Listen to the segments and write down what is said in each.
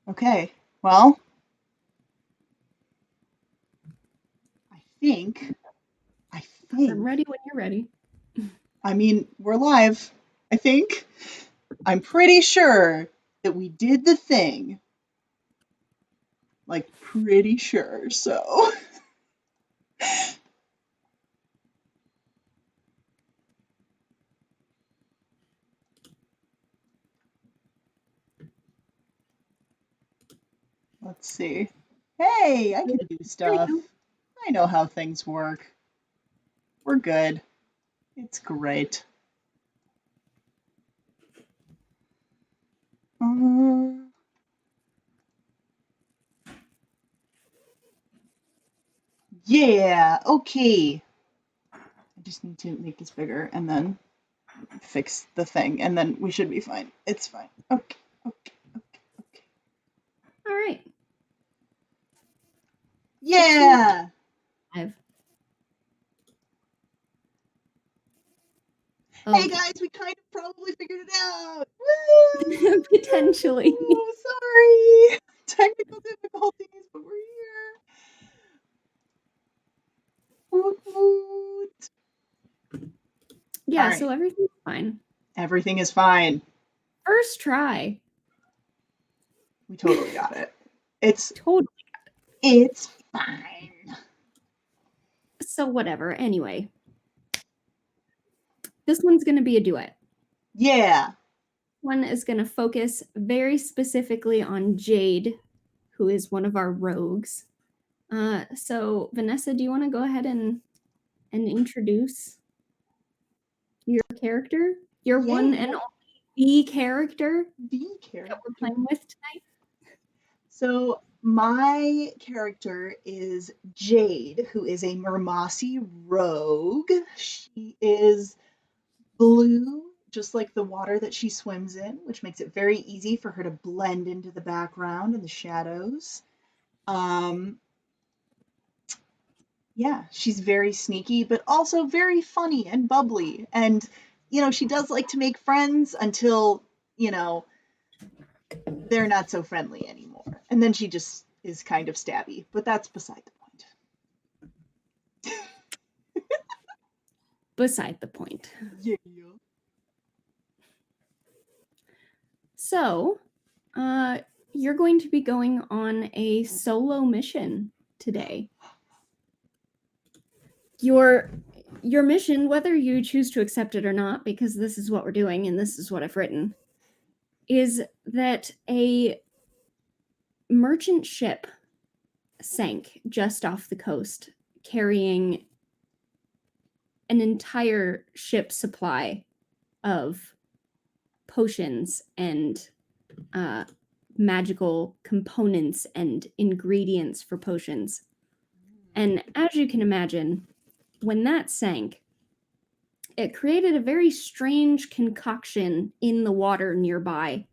Okay, well, I think, I I'm think, ready when you're ready. I mean, we're live. I think. I'm pretty sure that we did the thing. Like, pretty sure, so. Let's see. Hey, I can do There we stuff. go. I know how things work. We're good. It's great. Uh, yeah, okay. I just need to make this bigger and then fix the thing, and then we should be fine. It's fine. Okay, okay, okay, okay. All right. 16 Yeah! 5. Hey Okay. guys, we kind of probably figured it out! Potentially. Woo! Sorry! Technical difficulties, but we're here. Woot woot! Yeah, so Alright, everything's fine. everything is fine. First try. We totally got it. It's Totally. it's fine. So whatever. Anyway, this one's going to be a duet. Yeah. One is going to focus very specifically on Jade, who is one of our rogues. So Vanessa, do you want to go ahead and introduce your character? Your one Yeah. and only the character The that we're character. playing with tonight? So my character is Jade, who is a Mermasi rogue. She is blue, just like the water that she swims in, which makes it very easy for her to blend into the background and the shadows. Um, yeah, she's very sneaky, but also very funny and bubbly. And, she does like to make friends until, you know, they're not so friendly anymore. And then she just is kind of stabby, but that's beside the point. Beside the point. Yeah. So, you're going to be going on a solo mission today. Your mission, whether you choose to accept it or not, because this is what we're doing and this is what I've written, is that a merchant ship sank just off the coast, carrying an entire ship supply of potions and magical components and ingredients for potions. And as you can imagine, when that sank, it created a very strange concoction in the water nearby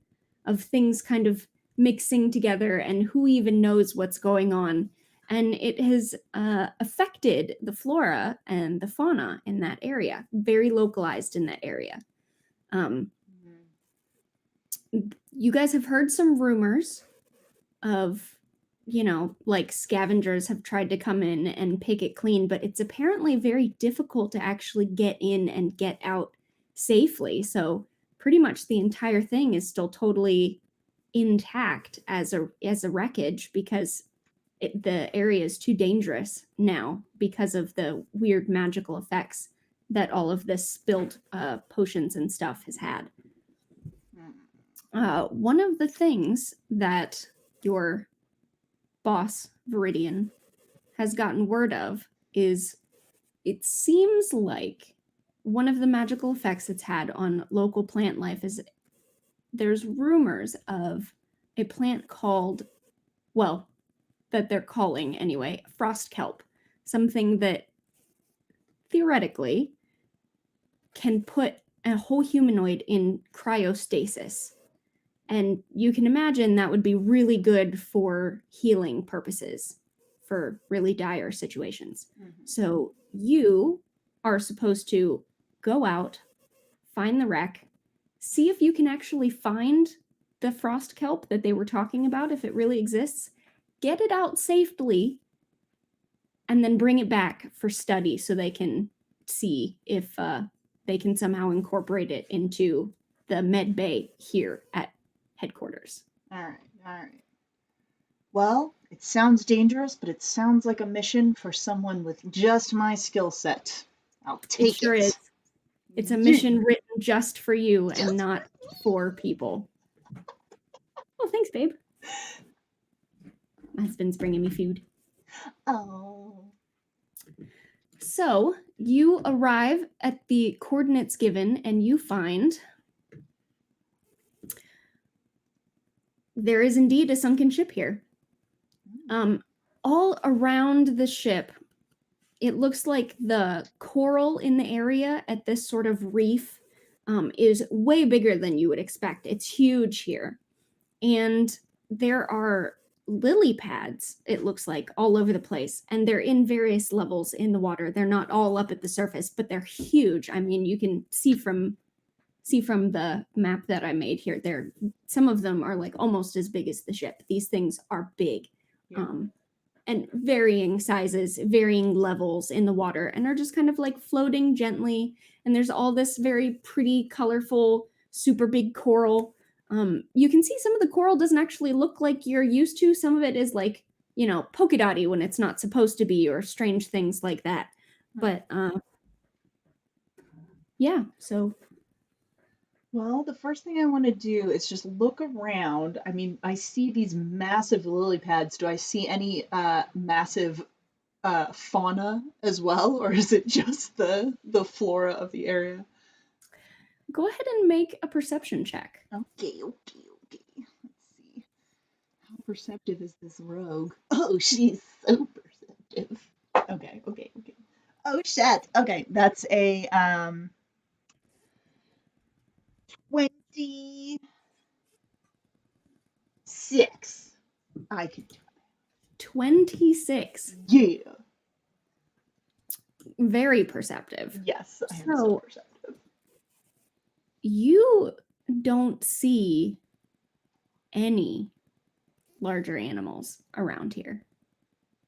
of things kind of mixing together, and who even knows what's going on. And it has affected the flora and the fauna in that area, very localized in that area. You guys have heard some rumors of, like scavengers have tried to come in and pick it clean, but it's apparently very difficult to actually get in and get out safely. So pretty much the entire thing is still totally intact as a wreckage because the area is too dangerous now because of the weird magical effects that all of this spilled potions and stuff has had. One of the things that your boss, Viridian, has gotten word of is it seems like one of the magical effects it's had on local plant life is there's rumors of a plant called, well, that they're calling anyway, frost kelp, something that theoretically can put a whole humanoid in cryostasis. And you can imagine that would be really good for healing purposes for really dire situations. Mm-hmm. So you are supposed to go out, find the wreck, see if you can actually find the frost kelp that they were talking about, if it really exists, get it out safely, and then bring it back for study so they can see if they can somehow incorporate it into the med bay here at headquarters. All right, all right. Well, it sounds dangerous, but it sounds like a mission for someone with just my skill set. I'll It take sure is. it. It's a Yeah. mission written just for you and Just not for people. Oh, thanks, babe. My husband's bringing me food. Oh. So you arrive at the coordinates given and you find there is indeed a sunken ship here. All around the ship, it looks like the coral in the area at this sort of reef is way bigger than you would expect. It's huge here. And there are lily pads, it looks like, all over the place. And they're in various levels in the water. They're not all up at the surface, but they're huge. I mean, you can see from the map that I made here, some of them are like almost as big as the ship. These things are big. Yeah. And varying sizes, varying levels in the water, and are just kind of like floating gently. And there's all this very pretty, colorful, super big coral. You can see some of the coral doesn't actually look like you're used to. Some of it is like, polka dotty when it's not supposed to be, or strange things like that. But yeah, so. Well, the first thing I want to do is just look around. I mean, I see these massive lily pads. Do I see any massive fauna as well, or is it just the flora of the area? Go ahead and make a perception check. Okay. Let's see. How perceptive is this rogue? Oh, she's so perceptive. Okay. Oh shit. Okay, that's a 26. I can do 26. it. Yeah. Very perceptive. Yes, I am so perceptive. You don't see any larger animals around here.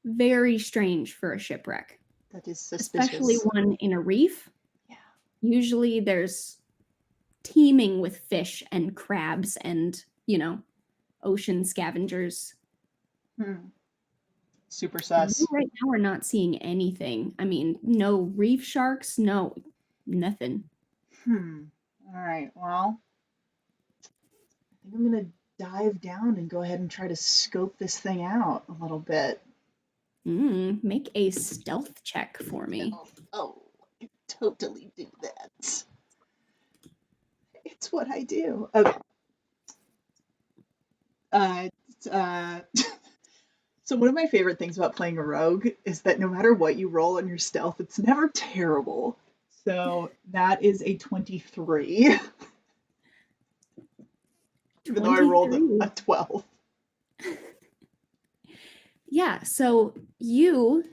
Very strange for a shipwreck. That is suspicious. Especially one in a reef. Yeah. Usually there's teeming with fish and crabs and, ocean scavengers. Super sus. You right now are not seeing anything. I mean, no reef sharks, no, nothing. All right, well, I think I'm going to dive down and go ahead and try to scope this thing out a little bit. Make a stealth check for me. Oh, I can totally do that. It's what I do. Okay. So one of my favorite things about playing a rogue is that no matter what you roll on your stealth, it's never terrible. So that is a 23. Even though I rolled a 12. Yeah, so you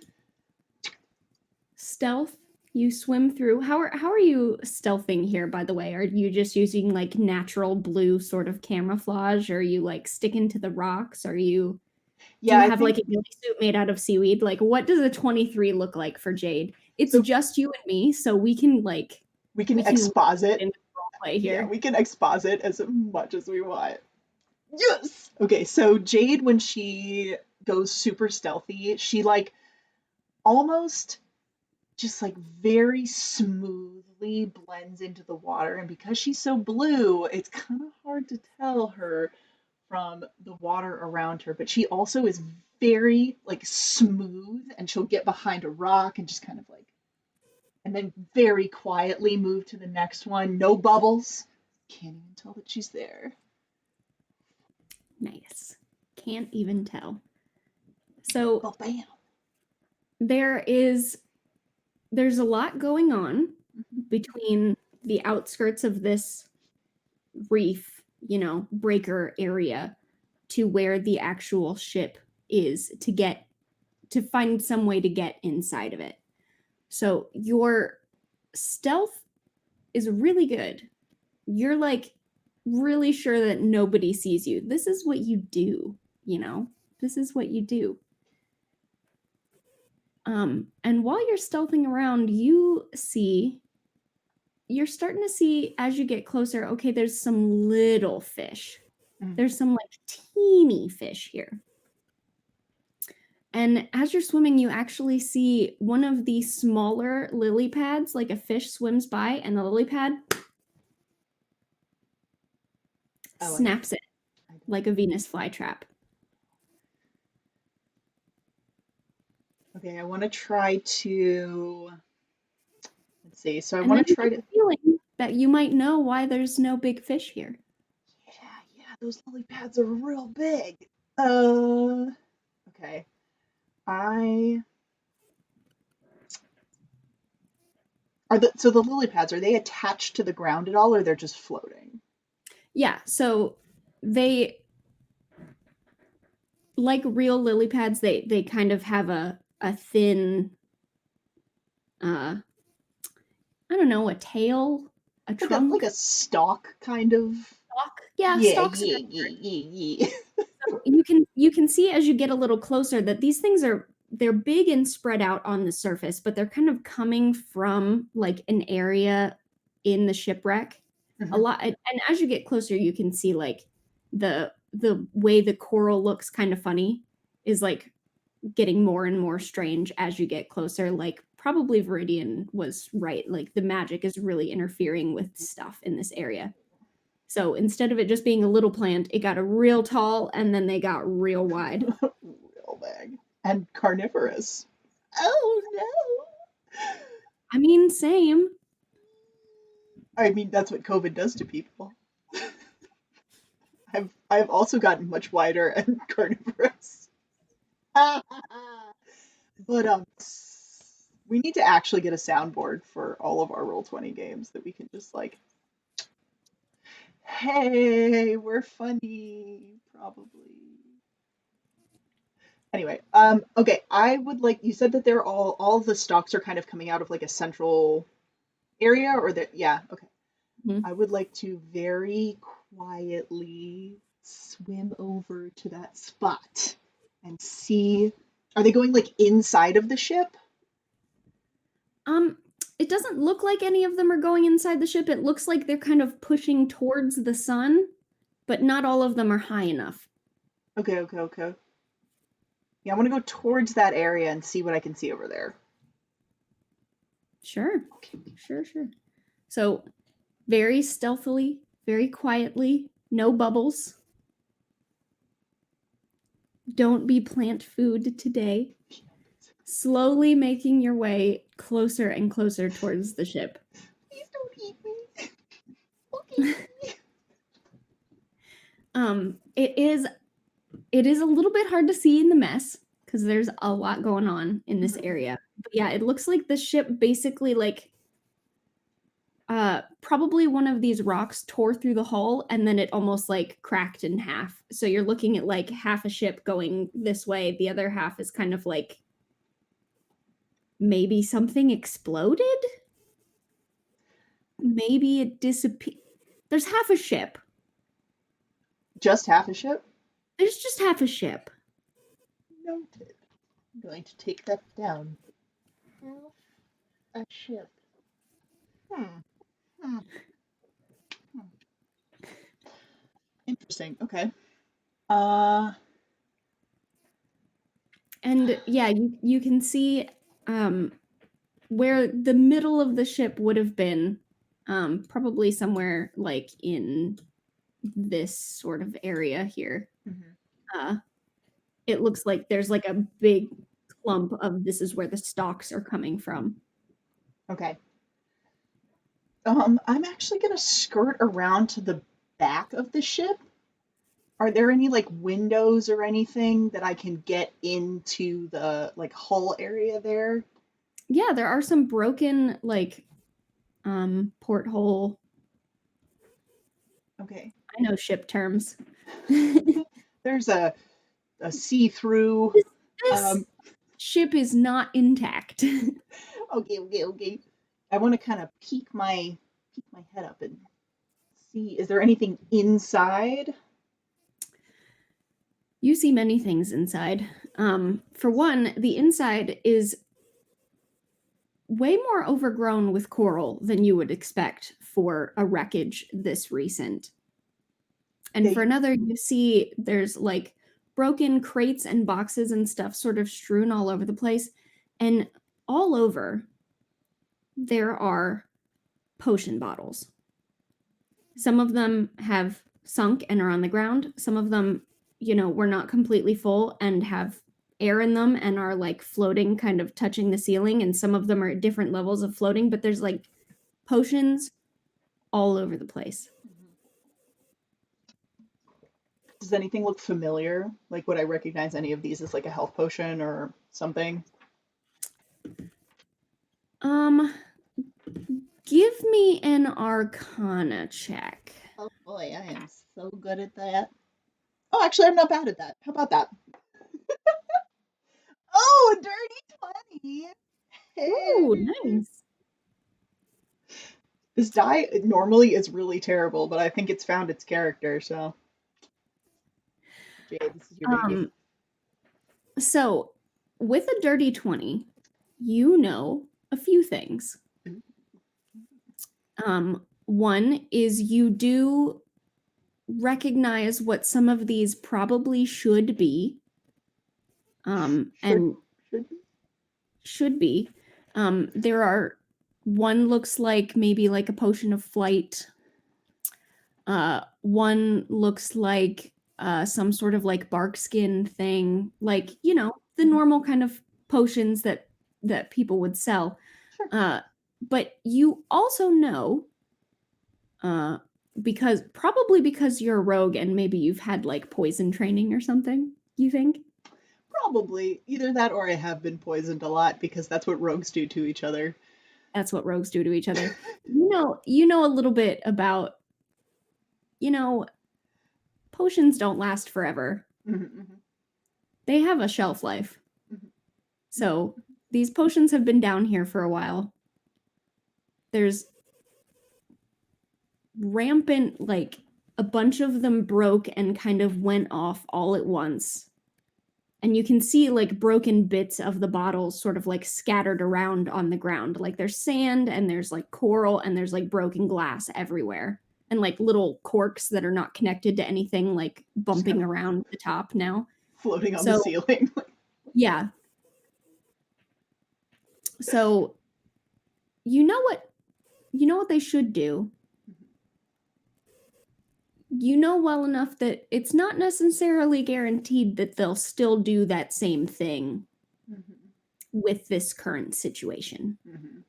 stealth, you swim through. How are you stealthing here, by the way? Are you just using like natural blue sort of camouflage? Or are you like sticking to the rocks? Are you do you have like a ghillie suit made out of seaweed? Like, what does a 23 look like for Jade? It's just you and me, so we can exposit play here. Yeah, we can exposit as much as we want. Yes. Okay, so Jade, when she goes super stealthy, she like almost just like very smoothly blends into the water, and because she's so blue, it's kind of hard to tell her from the water around her, but she also is very like smooth, and she'll get behind a rock and just kind of like, and then very quietly move to the next one. No bubbles. Can't even tell that she's there. Nice. Can't even tell. So oh, bam. There's a lot going on between the outskirts of this reef, breaker area, to where the actual ship is, to find some way to get inside of it. So your stealth is really good. You're like really sure that nobody sees you. This is what you do, you know? This is what you do. And while you're stealthing around, you're starting to see as you get closer, okay, there's some little fish. There's some like teeny fish here. And as you're swimming, you actually see one of the smaller lily pads, like a fish swims by, and the lily pad snaps it like a Venus flytrap. Okay, I want to try to. Let's see. So I And want then to you try get to. the feeling that you might know why there's no big fish here. Yeah, those lily pads are real big. Okay. So the lily pads, are they attached to the ground at all, or they're just floating? Yeah, so they, like real lily pads, they kind of have a thin, I don't know, a tail, a Like trunk. a stalk kind of. Stalk. Yeah, Yeah, stalks are yeah, accurate. yeah, yeah, yeah. So you can see as you get a little closer that these things they're big and spread out on the surface, but they're kind of coming from like an area in the shipwreck. A Mhm. lot, and as you get closer, you can see like the way the coral looks kind of funny is like getting more and more strange as you get closer. Like probably Viridian was right. Like the magic is really interfering with stuff in this area. So instead of it just being a little plant, it got a real tall and then they got real wide. Real big and carnivorous. Oh no! I mean, same. I mean, that's what COVID does to people. I've also gotten much wider and carnivorous. But we need to actually get a soundboard for all of our Roll20 games that we can just like, hey, we're funny, probably. Anyway, okay, I would like, you said that they're all of the stalks are kind of coming out of like a central area, or that, yeah, okay. Mhm. I would like to very quietly swim over to that spot and see. Are they going like inside of the ship? Um, it doesn't look like any of them are going inside the ship. It looks like they're kind of pushing towards the sun, but not all of them are high enough. Okay, okay, okay. Yeah, I want to go towards that area and see what I can see over there. Sure. Okay. Sure, sure. So, very stealthily, very quietly, no bubbles. Don't be plant food today. Slowly making your way closer and closer towards the ship. Please don't eat me. Okay. It is a little bit hard to see in the mess because there's a lot going on in this area. But yeah, it looks like the ship basically like probably one of these rocks tore through the hull and then it almost like cracked in half. So you're looking at like half a ship going this way, the other half is kind of like maybe something exploded? Maybe it disappeared. There's half a ship. Just half a ship? There's just half a ship. Noted. I'm going to take that down. Half a ship. Hmm. Hmm. Hmm. Interesting. Okay. Uh, And yeah, you can see where the middle of the ship would have been, probably somewhere like in this sort of area here. mhm. Uh, it looks like there's like a big clump of this is where the stalks are coming from. Okay. I'm actually gonna skirt around to the back of the ship. Are there any like windows or anything that I can get into the like hull area there? Yeah, there are some broken like porthole. Okay. I know ship terms. There's a see-through. This Um, ship is not intact. okay, okay, okay. I want to kind of peek my head up and see. Is there anything inside? You see many things inside. For one, the inside is way more overgrown with coral than you would expect for a wreckage this recent. And for They another, you see there's like broken crates and boxes and stuff sort of strewn all over the place. And all over, there are potion bottles. Some of them have sunk and are on the ground. Some of them, were not completely full and have air in them and are like floating, kind of touching the ceiling. And some of them are at different levels of floating, but there's like potions all over the place. Mhm. Does anything look familiar? Like, would I recognize any of these as like a health potion or something? Um, Give me an Arcana check. Oh boy, I am so good at that. Oh, actually, I'm not bad at that. How about that? Oh, a dirty 20. Oh, Hey. nice. This die normally is really terrible, but I think it's found its character, so Jade, this is your baby. Um, so with a dirty 20, you know a few things. One is you do recognize what some of these probably should be. Should And should be. should be. There are one looks like maybe like a potion of flight. One looks like some sort of like bark skin thing, like the Mhm. normal kind of potions that people would sell. Sure. But you also know, uh, because you're a rogue and maybe you've had like poison training or something. You think Probably either that or I have been poisoned a lot because that's what rogues do to each other. that's what rogues do to each other. You know a little bit about you know potions don't last forever. Mhm, They have a shelf life. mhm, mhm, So these potions have been down here for a while. There's rampant, like a bunch of them broke and kind of went off all at once. And you can see like broken bits of the bottles sort of like scattered around on the ground. Like there's sand and there's like coral and there's like broken glass everywhere. And like little corks that are not connected to anything, like just kind bumping of around the top now. floating on the So, ceiling. yeah. So, you know what they should do. You know well enough that it's not necessarily guaranteed that they'll still do that same thing Mhm, with this current situation. mhm.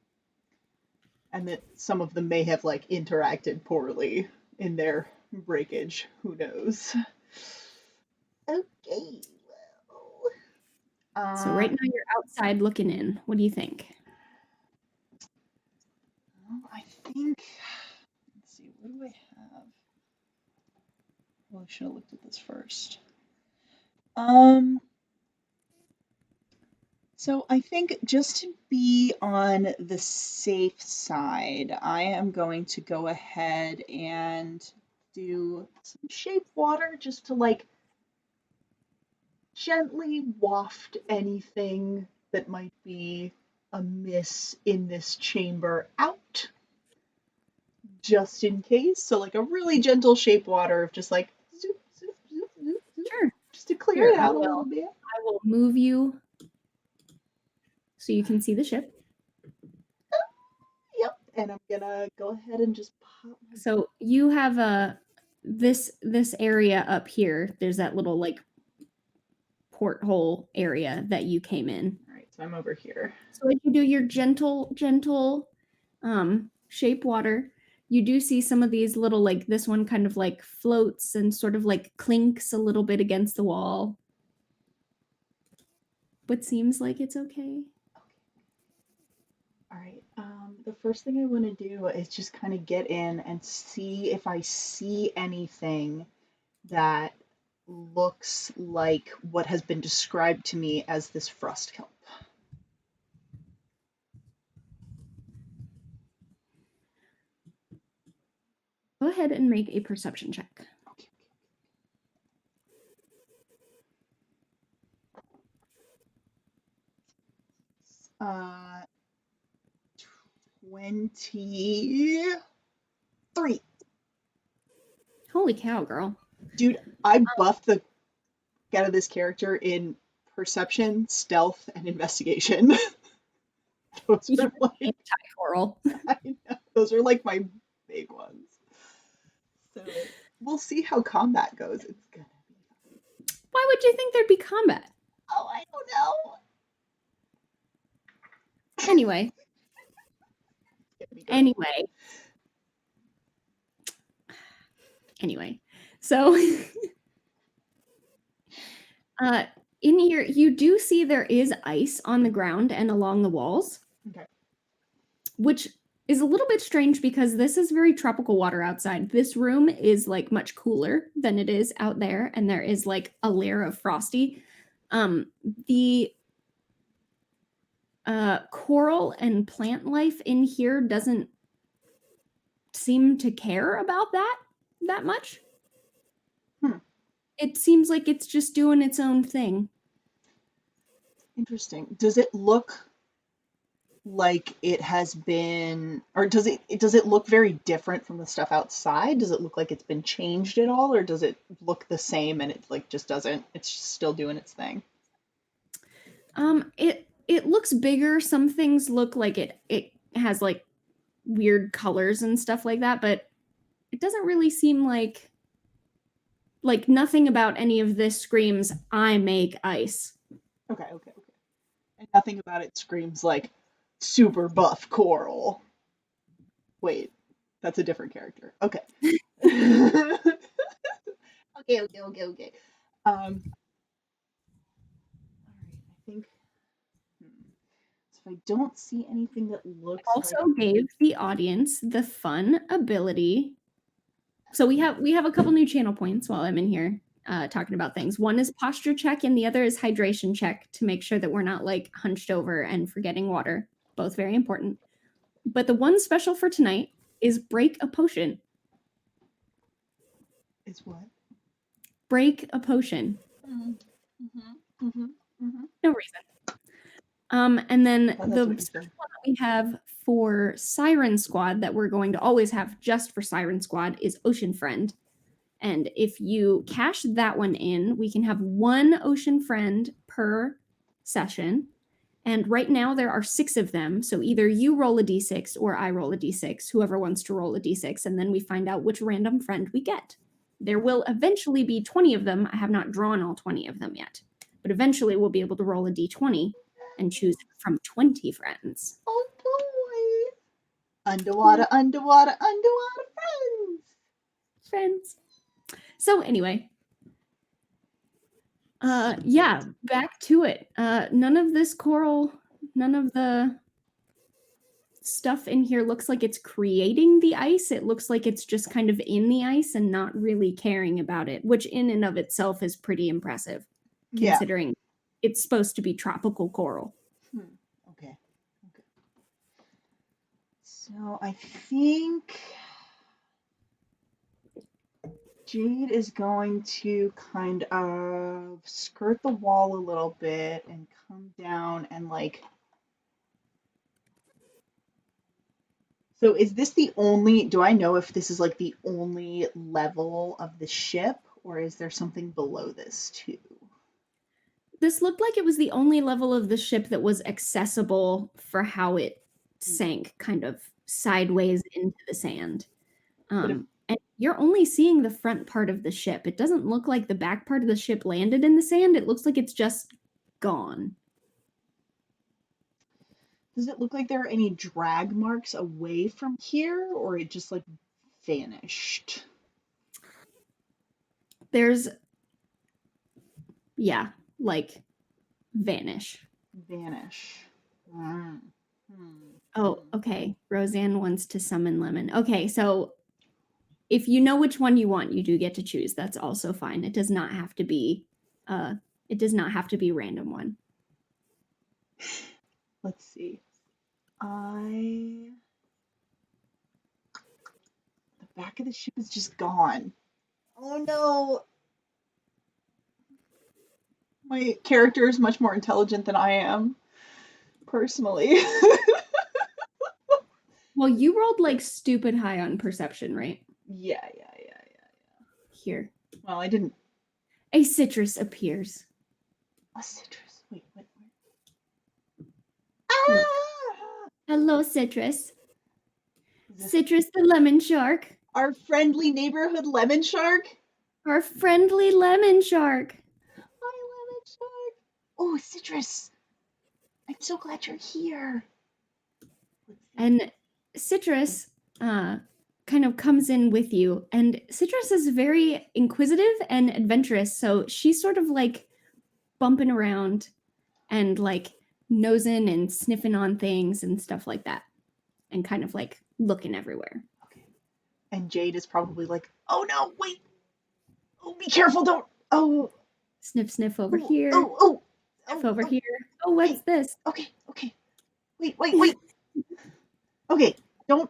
And that some of them may have like interacted poorly in their breakage. Who knows? Okay, well, So right now you're outside looking in. What do you think? I think. Let's see. What do I have? Well, I should have looked at this first. Um, so I think just to be on the safe side, I am going to go ahead and do some shape water just to like gently waft anything that might be amiss in this chamber out, just in case. So like a really gentle shape water of just like zoop, zoop, zoop, zoop, zoop, Sure. just to clear Here, it out a little bit. I will move you so you can see the ship. Yep, and I'm gonna go ahead and just pop my. So you have a this area up here. There's that little like porthole area that you came in. All right, so I'm over here. So as you do your gentle shape water, you do see some of these little like this one kind of like floats and sort of like clinks a little bit against the wall. But seems like it's okay. All right. The first thing I want to do is just kind of get in and see if I see anything that looks like what has been described to me as this frost kelp. Go ahead and make a perception check. Okay. 23. Holy cow, girl. Dude, I buffed the out of this character in perception, stealth, and investigation. Those You're are like anti-coral. I know, those are like my big ones. So we'll see how combat goes. It's gonna be. Why would you think there'd be combat? Oh, I don't know. Anyway. So in here you do see there is ice on the ground and along the walls. Okay. Which is a little bit strange because this is very tropical water outside. This room is like much cooler than it is out there, and there is like a layer of frosty. The coral and plant life in here doesn't seem to care about that much. It seems like it's just doing its own thing. Interesting. Does it look like it has been, or does it look very different from the stuff outside? Does it look like it's been changed at all, or does it look the same and it like just doesn't? It's just still doing its thing. It looks bigger. Some things look like it has like weird colors and stuff like that, but it doesn't really seem like nothing about any of this screams I make ice. Okay. And nothing about it screams like super buff coral. Wait, that's a different character. Okay. Okay. All right, I think. So if I don't see anything that looks Also like gave the audience the fun ability. So we have a couple new channel points while I'm in here talking about things. One is posture check and the other is hydration check to make sure that we're not like hunched over and forgetting water. Both very important. But the one special for tonight is break a potion. Is what? Break a potion. No reason. And then the special one that we have for Siren Squad that we're going to always have just for Siren Squad is Ocean Friend. And if you cash that one in, we can have one Ocean Friend per session. And right now there are 6 of them. So either you roll a d6 or I roll a d6, whoever wants to roll a d6, and then we find out which random friend we get. There will eventually be 20 of them. I have not drawn all 20 of them yet. But eventually we'll be able to roll a d20 and choose from 20 friends. Oh boy! Underwater Friends. So anyway, yeah, back to it. None of this coral, none of the stuff in here looks like it's creating the ice. It looks like it's just kind of in the ice and not really caring about it, which in and of itself is pretty impressive, considering it's supposed to be tropical coral. Okay. So I think Jade is going to kind of skirt the wall a little bit and come down and like. So is this the only, do I know if this is like the only level of the ship, or is there something below this too? This looked like it was the only level of the ship that was accessible for how it sank kind of sideways into the sand. And you're only seeing the front part of the ship. It doesn't look like the back part of the ship landed in the sand. It looks like it's just gone. Does it look like there are any drag marks away from here, or it just like vanished? There's, yeah, like vanish. Oh, okay. Roseanne wants to summon Lemon. Okay, so if you know which one you want, you do get to choose. That's also fine. It does not have to be random one. Let's see. The back of the ship is just gone. Oh no, my character is much more intelligent than I am, personally. Well, you rolled like stupid high on perception, right? Yeah. Here. Well, I didn't. A citrus appears. A citrus. Wait, what? Look. Ah! Hello, Citrus. Is this Citrus the lemon shark. our friendly neighborhood lemon shark? Our friendly lemon shark. Hi, lemon shark. Oh, citrus. I'm so glad you're here. And Citrus kind of comes in with you. And Citrus is very inquisitive and adventurous. So she's sort of like bumping around and like nosing and sniffing on things and stuff like that. And kind of like looking everywhere. Okay. And Jade is probably like, oh no, wait. Oh, be careful, don't. Oh, Sniff, sniff over oh, here. oh, oh. Sniff Oh, over oh, here. Oh, what's okay, this? okay. Wait. Okay, don't.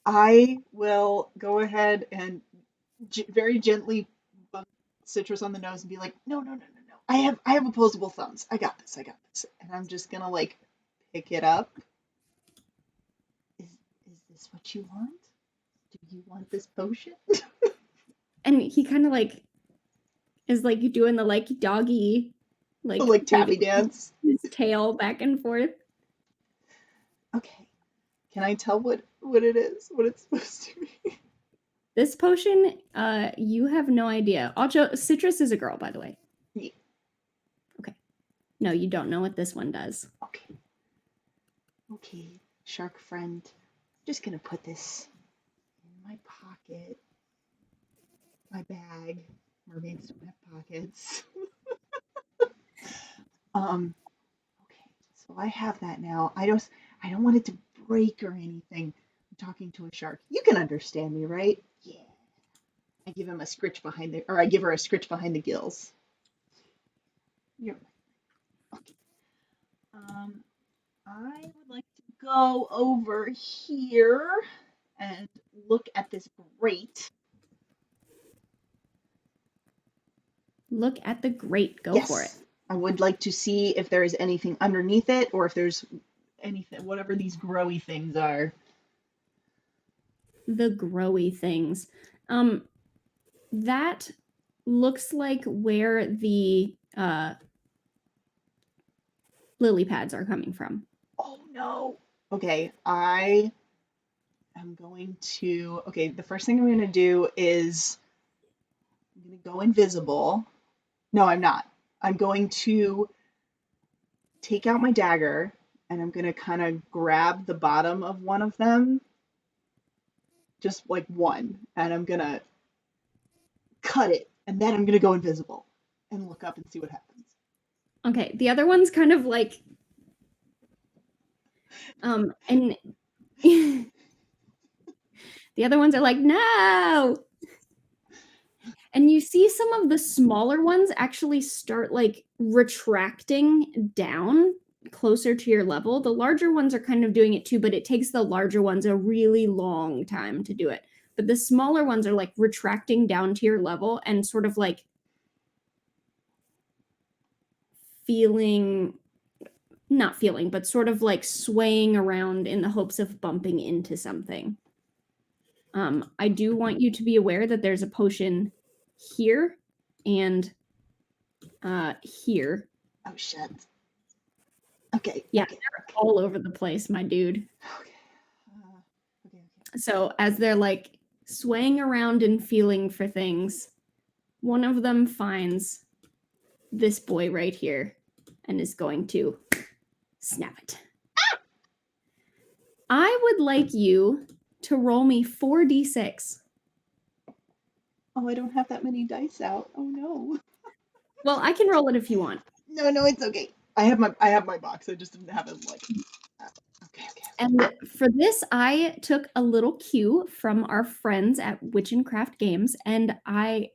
I will go ahead and very gently bump Citrus on the nose and be like, no. I have opposable thumbs. I got this. And I'm just gonna like pick it up. Is this what you want? Do you want this potion? And he kind of like is like doing the like doggy, like Like tappy waving dance. his tail back and forth. Okay. Can I tell what it is? What it's supposed to be? This potion, you have no idea. Also, Citrus is a girl, by the way. Yeah. Okay. No, you don't know what this one does. Okay, shark friend. I'm just gonna put this in my pocket. My bag. Mermaids don't have pockets. Okay, so I have that now. I don't want it to break or anything. I'm talking to a shark. You can understand me, right? Yeah. I give him a scritch behind the, or I give her a scritch behind the gills. You're okay. Um, I would like to go over here and look at this grate. Look at the grate. Go for it. Yes, I would like to see if there is anything underneath it or if there's anything, whatever these growy things are. The growy things. That looks like where the lily pads are coming from. Oh no. Okay, I am going to. Okay, the first thing I'm going to do is I'm going to go invisible. No, I'm not. I'm going to take out my dagger and I'm going to kind of grab the bottom of one of them, just like one, and I'm going to cut it and then I'm going to go invisible and look up and see what happens. Okay, the other one's kind of like and the other ones are like, no. And you see some of the smaller ones actually start like retracting down closer to your level. The larger ones are kind of doing it too, but it takes the larger ones a really long time to do it. But the smaller ones are like retracting down to your level and sort of like not feeling, but sort of like swaying around in the hopes of bumping into something. I do want you to be aware that there's a potion here and here. Oh shit. Okay. Yeah, Okay. they're all over the place, my dude. Okay. So as they're like swaying around and feeling for things, one of them finds this boy right here and is going to snap it. I would like you to roll me 4d6. Oh, I don't have that many dice out. Oh no. Well, I can roll it if you want. No, it's okay. I have my box. I just didn't have it like. Okay. And for this, I took a little cue from our friends at Witch and Craft Games, and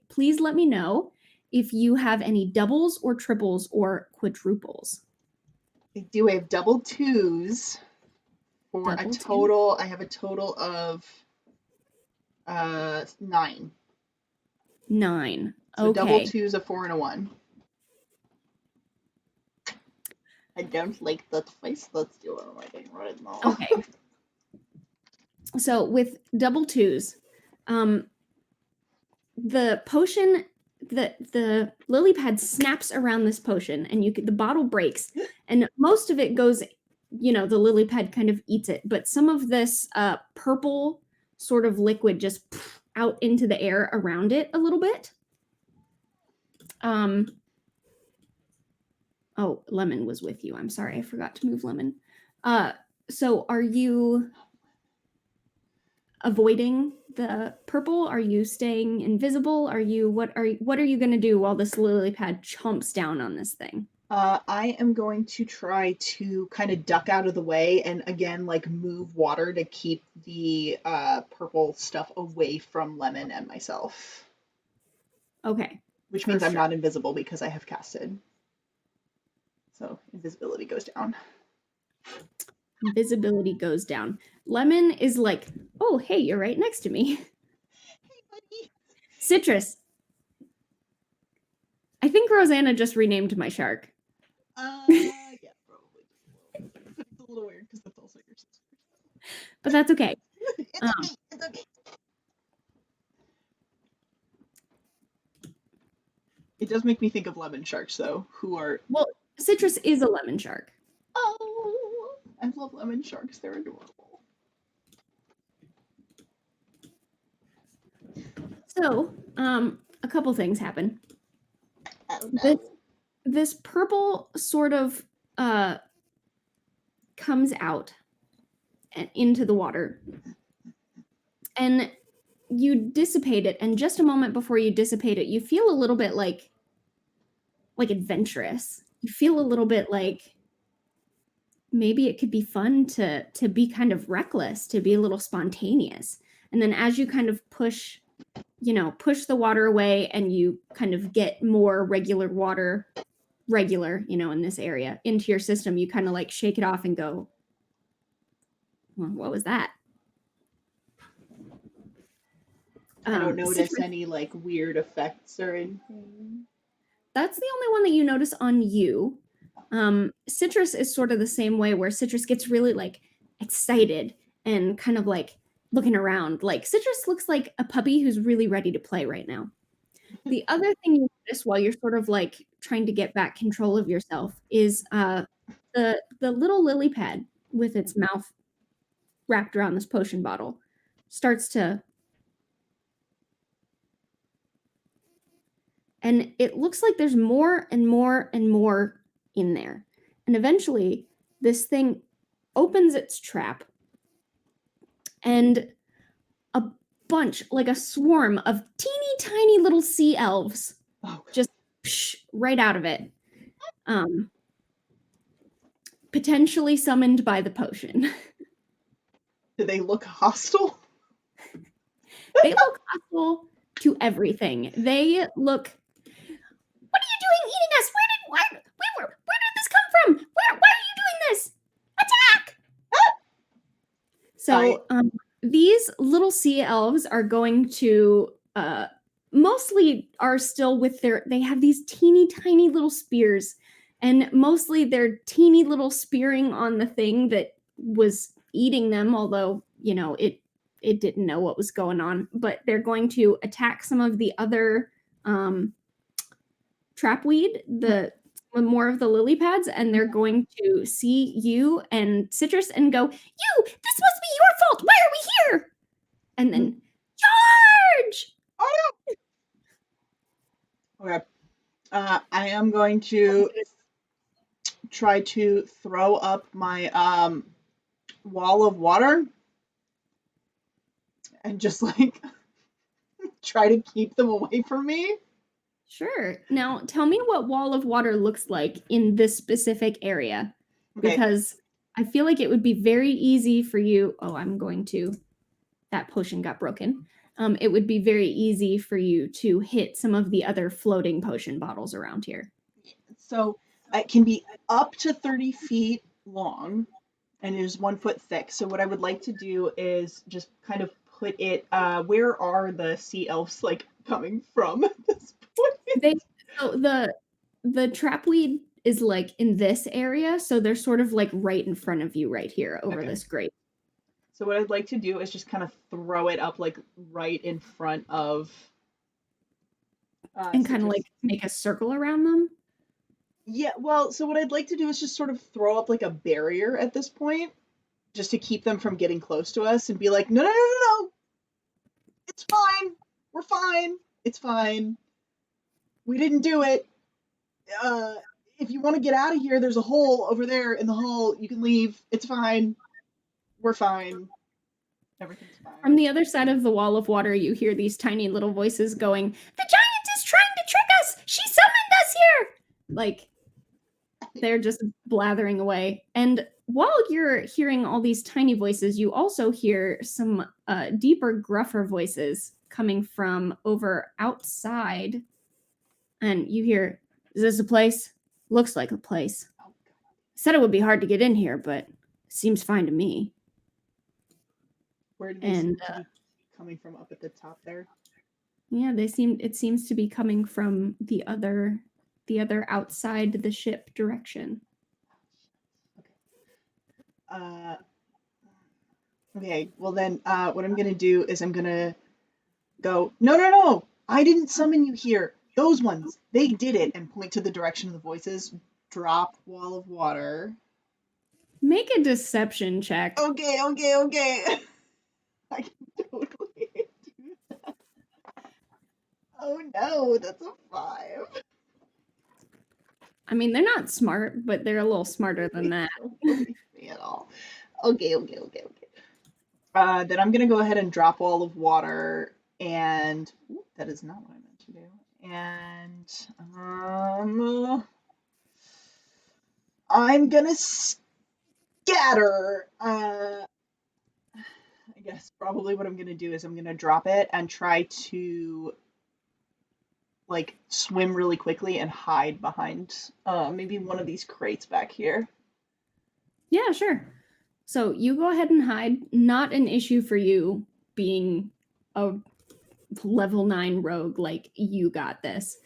please let me know if you have any doubles or triples or quadruples. I do have double twos for Double a two. total. I have a total of 9. 9. So double Okay. 2 is a 4 and a 1. I don't like that face. Let's do it right now. Okay. So with double 2s, the potion, the lily pad snaps around this potion, and the bottle breaks, and most of it goes, the lily pad kind of eats it, but some of this purple sort of liquid just out into the air around it a little bit. Oh, Lemon was with you. I'm sorry, I forgot to move Lemon. So are you avoiding the purple? Are you staying invisible? What are you going to do while this lily pad chomps down on this thing? I am going to try to kind of duck out of the way and again, like move water to keep the purple stuff away from Lemon and myself. Okay. Which For means I'm sure. not invisible because I have casted. So invisibility goes down. Invisibility goes down. Lemon is like, oh, hey, you're right next to me. Hey, buddy. Citrus. I think Rosanna just renamed my shark. Yeah, probably just a little bit. But it's a little weird because that's also your sister. But that's okay. It's okay. It's okay. It does make me think of lemon sharks, though, who are. Well, Citrus is a lemon shark. Oh, I love lemon sharks. They're adorable. So, a couple things happen. Oh no. This purple sort of comes out and into the water, and you dissipate it, and just a moment before you dissipate it, you feel a little bit like adventurous. You feel a little bit like maybe it could be fun to be kind of reckless, to be a little spontaneous. And then as you kind of push the water away, and you kind of get more regular water, in this area into your system, you kind of like shake it off and go, well, what was that? I don't notice Citrus, any like weird effects or anything. that's the only one that you notice on you. Citrus is sort of the same way, where Citrus gets really like excited and kind of like looking around. Like Citrus looks like a puppy who's really ready to play right now. The other thing you notice while you're sort of like trying to get back control of yourself is the little lily pad with its mouth wrapped around this potion bottle starts to, and it looks like there's more and more and more in there. And eventually this thing opens its trap, and a bunch, like a swarm of teeny tiny little sea elves just right out of it. Potentially summoned by the potion. Do they look hostile? They look hostile to everything. They look, what are you doing eating us? Where did this come from? Why are you doing this? Attack! So these little sea elves are going to mostly are still with they have these teeny tiny little spears, and mostly they're teeny little spearing on the thing that was eating them, although it didn't know what was going on. But they're going to attack some of the other trapweed, the more of the lily pads, and they're going to see you and Citrus and go, "You! This must be your fault! Why are we here?" And then charge! Oh no! Okay. I am going to try to throw up my wall of water and just like try to keep them away from me. Sure. Now, tell me what wall of water looks like in this specific area, Okay. because I feel like it would be very easy for you. Oh, that potion got broken. It would be very easy for you to hit some of the other floating potion bottles around here. So it can be up to 30 feet long and is 1 foot thick. So what I would like to do is just kind of put it? Where are the sea elves like coming from at this point? They so the trapweed is like in this area, so they're sort of like right in front of you right here over Okay. this grate. So what I'd like to do is just kind of throw it up like right in front of And kind of Citrus. like make a circle around them. Yeah, well, so what I'd like to do is just sort of throw up like a barrier at this point, just to keep them from getting close to us and be like, no, no, no, no, no, it's fine. We're fine. It's fine. We didn't do it. Uh, if you want to get out of here, there's a hole over there in the hole. You can leave. It's fine. We're fine. Everything's From fine. the other side of the wall of water, you hear these tiny little voices going, "The giant is trying to trick us! She summoned us here!" Like, they're just blathering away. And while you're hearing all these tiny voices, you also hear some deeper, gruffer voices coming from over outside. And you hear, "Is this a place? Looks like a place. Oh, Said it would be hard to get in here, but seems fine to me." where do they seem And to be coming from up at the top there? yeah, it seems to be coming from the other outside the ship direction. Uh, okay, well then, what I'm gonna do is I'm gonna go, no, no, no! I didn't summon you here. Those ones, they did it, and point to the direction of the voices. Drop wall of water. Make a deception check. Okay, okay, okay. I can totally do that. Oh no, that's a 5. I mean, they're not smart, but they're a little smarter than that. Don't believe me at all. Okay, okay, okay, okay. Then I'm gonna go ahead and drop wall of water, and ooh, that is not what I meant to do. And I'm gonna scatter. I guess probably what I'm gonna do is I'm gonna drop it and try to like swim really quickly and hide behind maybe one of these crates back here. Yeah, sure. So you go ahead and hide. Not an issue for you being a level 9 rogue. Like, you got this.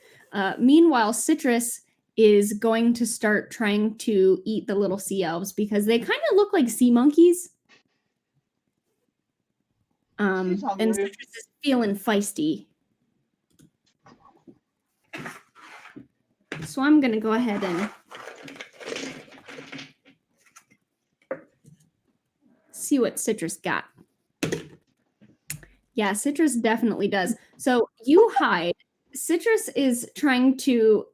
Meanwhile, Citrus is going to start trying to eat the little sea elves because they kind of look like sea monkeys. She's And hungry. Citrus is feeling feisty. So I'm going to go ahead and see what Citrus got. Yeah, Citrus definitely does. So you hide. Citrus is trying to.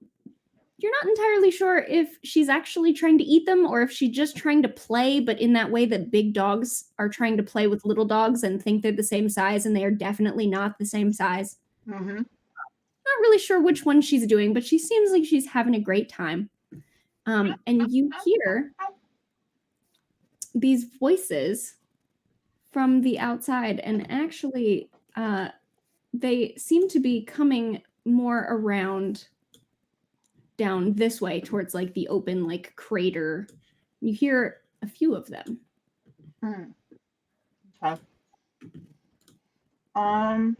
You're not entirely sure if she's actually trying to eat them or if she's just trying to play, but in that way that big dogs are trying to play with little dogs and think they're the same size, and they are definitely not the same size. Mm-hmm. Not really sure which one she's doing, but she seems like she's having a great time. And you hear these voices from the outside, and actually, they seem to be coming more around down this way towards like the open like crater. You hear a few of them. Mm. Okay. Um,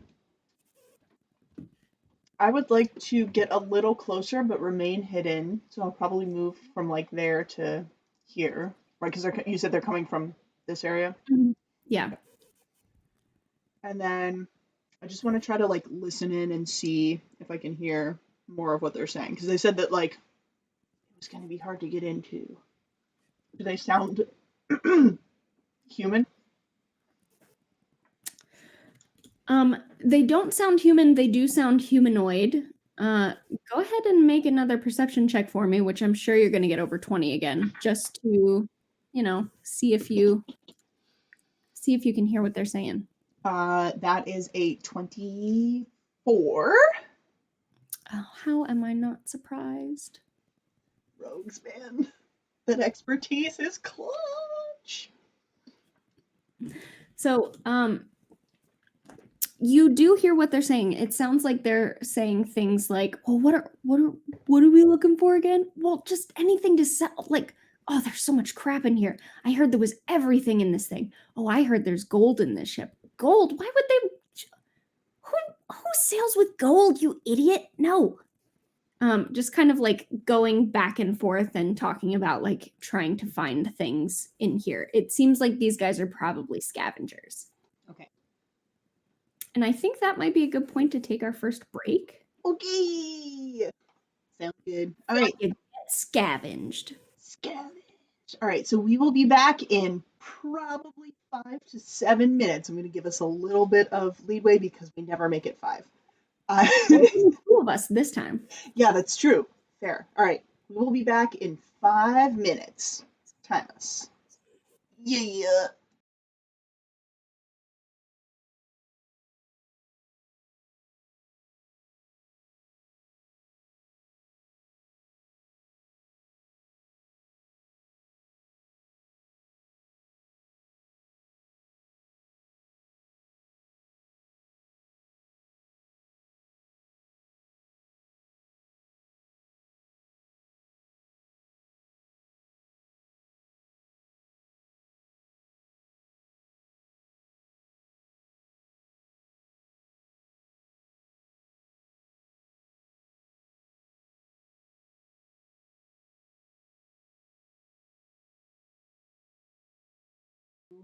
I would like to get a little closer but remain hidden, so I'll probably move from like there to here, right? Because you said they're coming from this area, Yeah. and then I just want to try to like listen in and see if I can hear more of what they're saying because they said that like it was going to be hard to get into. Do they sound human? They don't sound human, they do sound humanoid. Go ahead and make another perception check for me, which I'm sure you're gonna get over 20 again, just to, see if you can hear what they're saying. That is a 24. Oh, how am I not surprised? Rogues, man. That expertise is clutch. So, you do hear what they're saying. It sounds like they're saying things like, "Well, what are we looking for again? Well, just anything to sell. Like, oh, there's so much crap in here. I heard there was everything in this thing. Oh, I heard there's gold in this ship. gold. Why would they? Who sails with gold, you idiot? No. Just kind of like going back and forth and talking about like trying to find things in here. It seems like these guys are probably scavengers. Okay. And I think that might be a good point to take our first break. Okay. Sounds good. All right. You get scavenged. Scavenge. All right. So we will be back in probably 5 to 7 minutes. I'm going to give us a little bit of leeway because we never make it 5. Two of us this time. Yeah, that's true. Fair. All right. We will be back in 5 minutes. Time us. Yeah.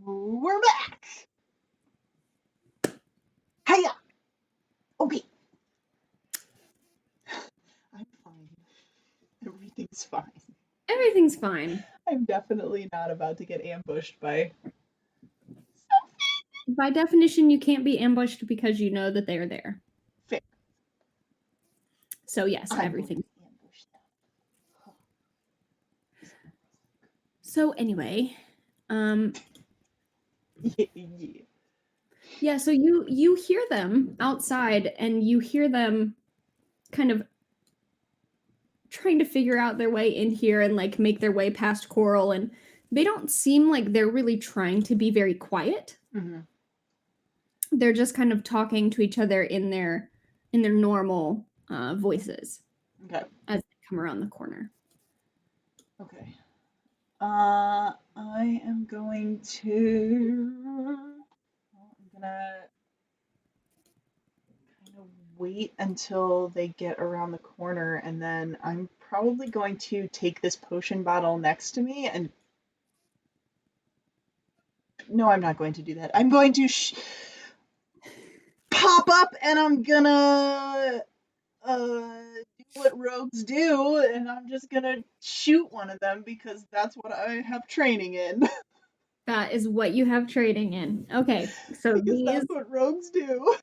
We're back. Hiya. Okay. I'm fine. Everything's fine. Everything's fine. I'm definitely not about to get ambushed by. By definition, you can't be ambushed because you know that they're there. Fair. So yes, I'm everything. ambushed. So anyway, Yeah. yeah, so you hear them outside and you hear them kind of trying to figure out their way in here and like make their way past Coral, and they don't seem like they're really trying to be very quiet. Mm-hmm. They're just kind of talking to each other in their normal voices. Okay. As they come around the corner. Okay. I am going to. I'm gonna kind of wait until they get around the corner, and then I'm probably going to take this potion bottle next to me and. No, I'm not going to do that. I'm going to pop up and I'm gonna do what rogues do, and I'm just gonna shoot one of them because that's what I have training in. That is what you have training in. Okay, so Because that's what rogues do.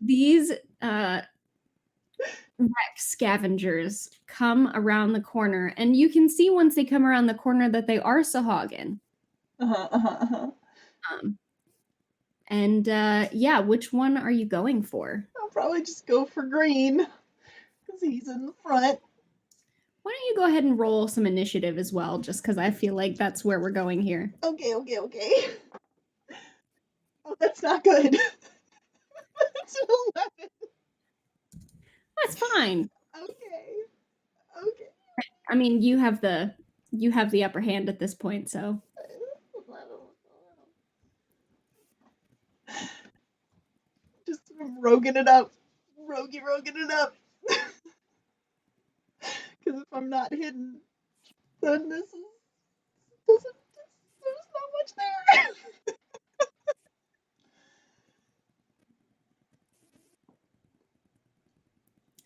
these wreck scavengers come around the corner, and you can see once they come around the corner that they are Sahagin. Um, and yeah, which one are you going for? I'll probably just go for green because he's in the front. Why don't you go ahead and roll some initiative as well, just because I feel like that's where we're going here. Okay. Oh, that's not good. That's an 11. That's fine. Okay. I mean, you have the upper hand at this point, so. Just roguing it up. Roguing it up. Because if I'm not hidden, then there's not much there.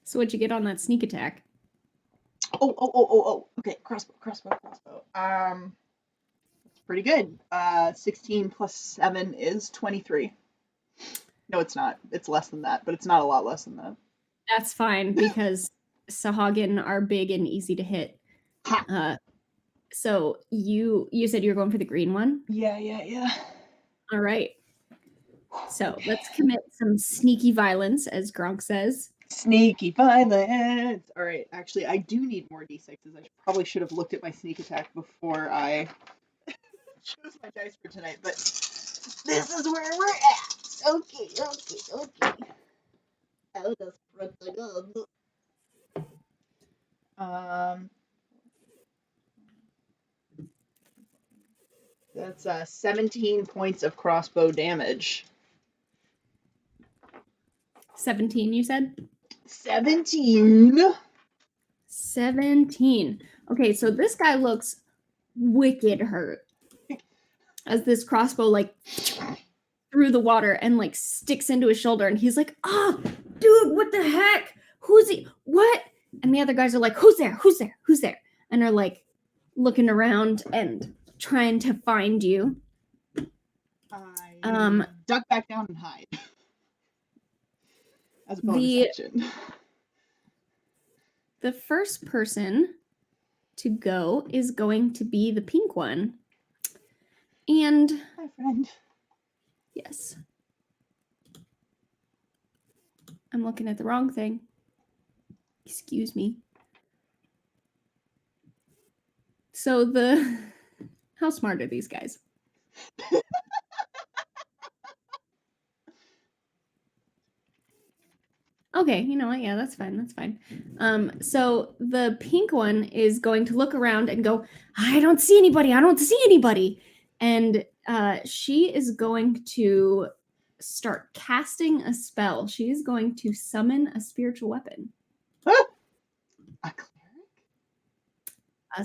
So what'd you get on that sneak attack? Oh. Okay, crossbow. That's pretty good. 16 plus 7 is 23. No, it's not. It's less than that, but it's not a lot less than that. That's fine because Sahagin are big and easy to hit. So you said you were going for the green one? Yeah. All right. So let's commit some sneaky violence, as Gronk says. Sneaky violence. All right, actually, I do need more d6s. I probably should have looked at my sneak attack before I chose my dice for tonight, but this is where we're at. Okay. I'll just put the gun. That's 17 points of crossbow damage. 17, you said? 17. 17. Okay, so this guy looks wicked hurt as this crossbow like through the water and like sticks into his shoulder, and he's like, "Ah, oh, dude, what the heck? Who's he? What?" And the other guys are like, "Who's there? Who's there? Who's there?" And are like looking around and trying to find you. I duck back down and hide as a bonus action. The first person to go is going to be the pink one. And my friend. Yes. I'm looking at the wrong thing. Excuse me. So how smart are these guys? Okay, you know what? Yeah, that's fine. That's fine. So the pink one is going to look around and go, "I don't see anybody. I don't see anybody." And she is going to start casting a spell. She is going to summon a spiritual weapon. A cleric?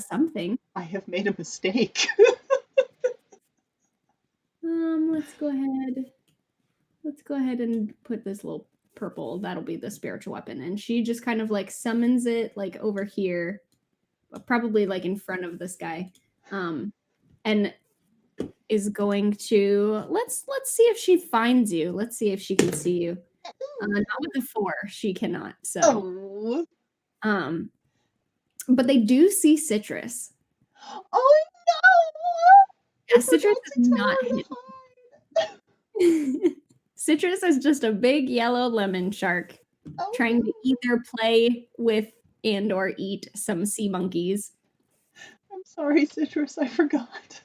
Something. I have made a mistake. Let's go ahead and put this little purple. That'll be the spiritual weapon. And she just kind of like summons it like over here, probably like in front of this guy. And is going to let's see if she finds you. Let's see if she can see you. Not with the 4, she cannot. So but they do see Citrus. Oh no! Yeah, Citrus is not Citrus is just a big yellow lemon shark trying to either play with and or eat some sea monkeys. I'm sorry, Citrus, I forgot.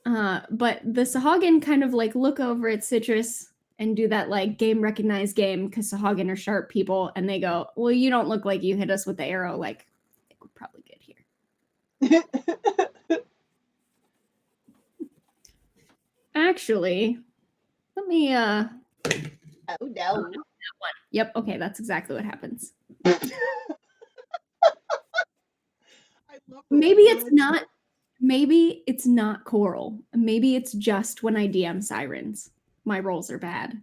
But the Sahagin kind of like look over at Citrus and do that like game recognize game, because Sahagin are sharp people, and they go, "Well, you don't look like you hit us with the arrow. Like, I think we'd probably get here." Actually, let me oh no. That one. Yep, okay, that's exactly what happens. Maybe it's not Coral. Maybe it's just when I DM Sirens. My rolls are bad.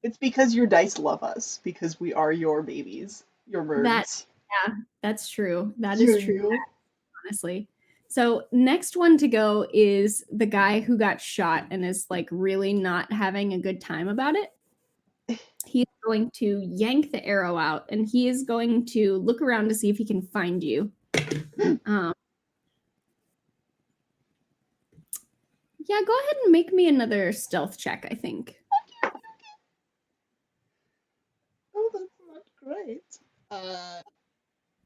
It's because your dice love us, because we are your babies, your birds. Yeah, that's true. That is true, honestly. So next one to go is the guy who got shot and is like really not having a good time about it. He's going to yank the arrow out, and he is going to look around to see if he can find you. Yeah, go ahead and make me another stealth check, I think. Oh, that's not great.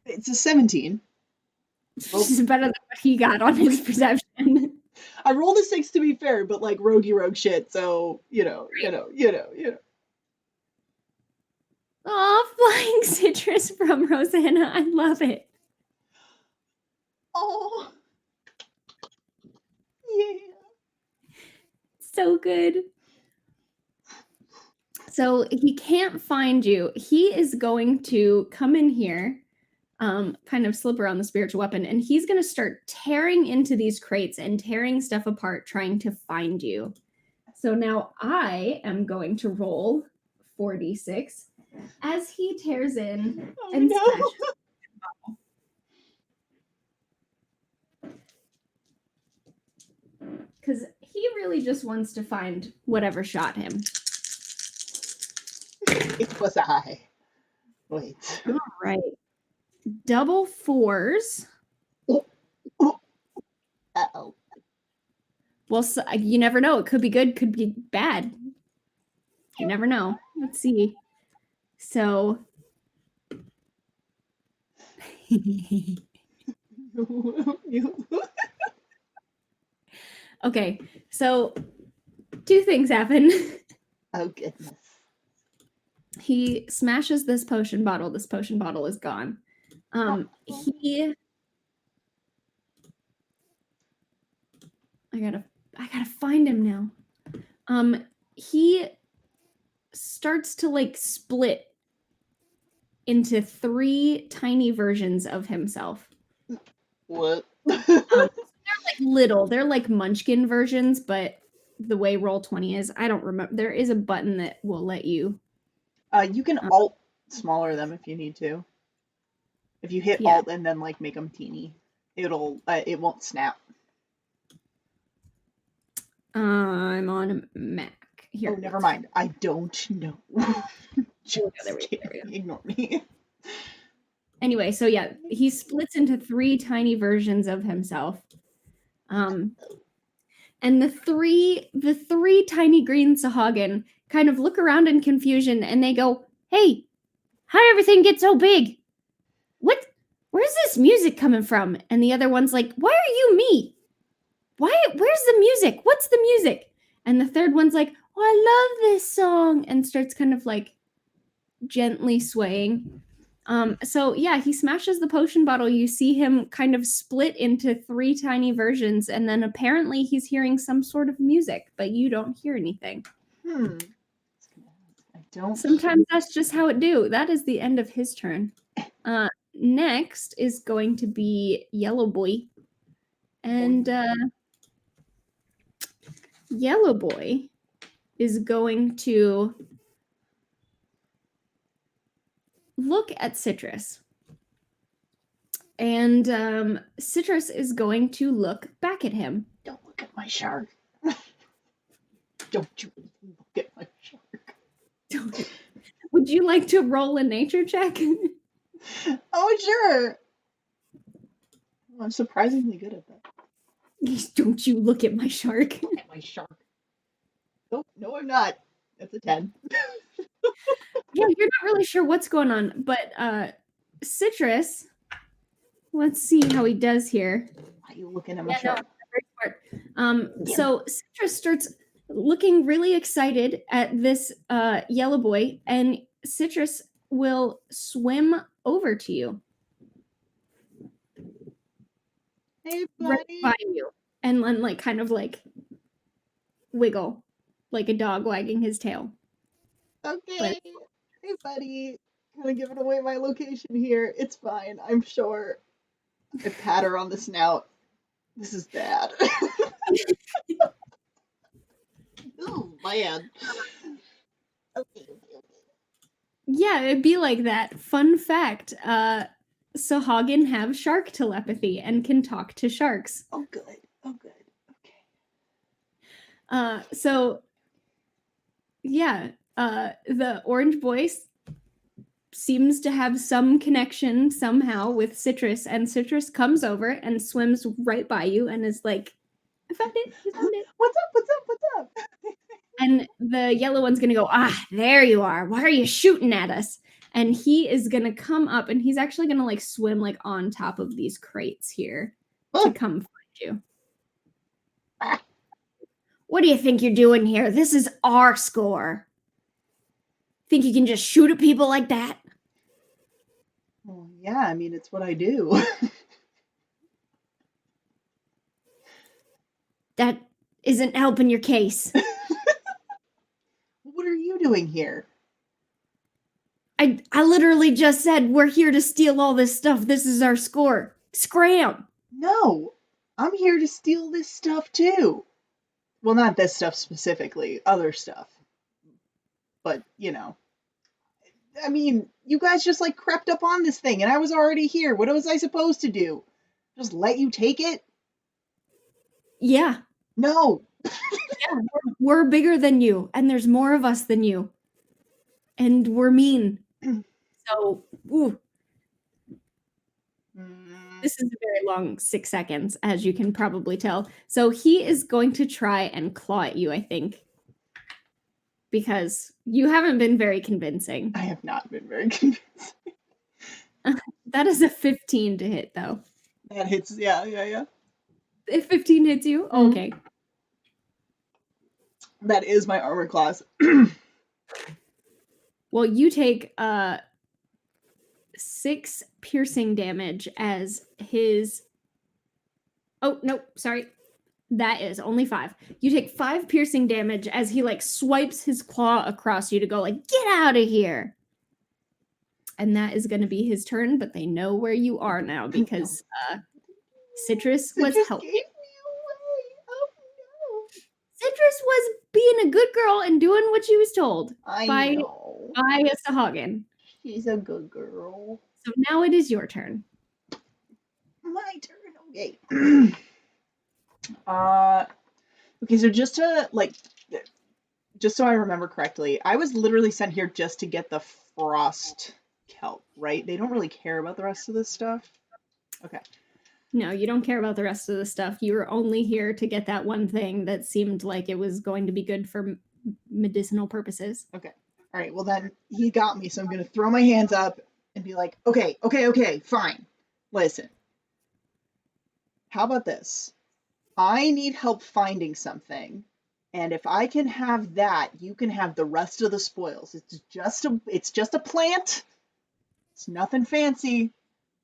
It's a 17. This is better than what he got on his perception. I rolled a 6 to be fair, but like roguey rogue shit, so you know. Oh, flying citrus from Rosanna. I love it. Oh. Yeah. So good. So he can't find you. He is going to come in here, kind of slip around the spiritual weapon, and he's going to start tearing into these crates and tearing stuff apart, trying to find you. So now I am going to roll 4d6 as he tears in and smashes. Because he really just wants to find whatever shot him. It was I. Wait. All right. Double 4s. Uh-oh. Well, so, you never know. It could be good, could be bad. You never know. Let's see. So. Okay, so 2 things happen. Oh, goodness. He smashes this potion bottle. This potion bottle is gone. I gotta find him now. He starts to like split into 3 tiny versions of himself. What? They're like little. They're like Munchkin versions, but the way Roll20 is, I don't remember. There is a button that will let you. You can alt smaller them if you need to. If you hit Yeah. alt and then like make them teeny, it won't snap. I'm on a Mac. Here. Oh, never mind. I don't know. Just there we go. ignore me. Anyway, so yeah, he splits into 3 tiny versions of himself. And the three tiny green Sahagin kind of look around in confusion and they go, "Hey, how did everything get so big? Where's this music coming from?" And the other one's like, "Why are you me? Where's the music? What's the music?" And the third one's like, "Oh, I love this song," and starts kind of like gently swaying. So yeah, he smashes the potion bottle. You see him kind of split into 3 tiny versions, and then apparently he's hearing some sort of music, but you don't hear anything. I don't. Sometimes that's just how it do. That is the end of his turn. Next is going to be Yellow Boy. And Yellow Boy is going to look at Citrus. And Citrus is going to look back at him. Don't look at my shark. Don't you look at my shark. Would you like to roll a nature check? Oh, sure. I'm surprisingly good at that. Don't you look at my shark. Look at my shark. Nope, no, I'm not. That's a 10. Yeah, you're not really sure what's going on, but Citrus, let's see how he does here. Why are you looking at my shark? No, very smart. So Citrus starts looking really excited at this Yellow Boy, and Citrus will swim over to you. Hey, buddy. Right by you. And then like kind of like wiggle like a dog wagging his tail. Okay. Hey, buddy. Gonna give it away my location here. It's fine, I'm sure. I pat her on the snout. This is bad. Oh, man. Okay. Yeah, it'd be like that. Fun fact, Sahagin have shark telepathy and can talk to sharks. Oh, good. Okay. So yeah, the orange voice seems to have some connection somehow with Citrus, and Citrus comes over and swims right by you and is like, "I found it. You found it. What's up? And the yellow one's gonna go, "Ah, there you are. Why are you shooting at us?" And he is gonna come up, and he's actually gonna like swim like on top of these crates here to come find you. What do you think you're doing here? This is our score. Think you can just shoot at people like that? Well, yeah, I mean, it's what I do. That isn't helping your case. What are you doing here? I literally just said we're here to steal all this stuff. This is our score. Scram! No, I'm here to steal this stuff too. Well, not this stuff specifically, other stuff. But, you know. I mean, you guys just like crept up on this thing and I was already here. What was I supposed to do? Just let you take it? Yeah. No. Yeah, we're bigger than you, and there's more of us than you. And we're mean. So, ooh. This is a very long 6 seconds, as you can probably tell. So he is going to try and claw at you, I think. Because you haven't been very convincing. I have not been very convincing. That is a 15 to hit, though. That hits, yeah. If 15 hits you? Oh, okay. That is my armor class. Well, you take 6 piercing damage as his... Oh, no, sorry. That is only 5. You take 5 piercing damage as he like swipes his claw across you to go like, get out of here. And that is going to be his turn, but they know where you are now because Citrus was helping. Gave me away. Oh no. Citrus was being a good girl and doing what she was told I know. by a Sahagin. She's a good girl. So now it is your turn. My turn. Okay. Okay, so just so I remember correctly, I was literally sent here just to get the frost kelp, right? They don't really care about the rest of this stuff. Okay. No, you don't care about the rest of the stuff. You were only here to get that one thing that seemed like it was going to be good for medicinal purposes. Okay. All right. Well, then he got me, so I'm going to throw my hands up and be like, okay, fine. Listen. How about this? I need help finding something. And if I can have that, you can have the rest of the spoils. It's just a plant. It's nothing fancy.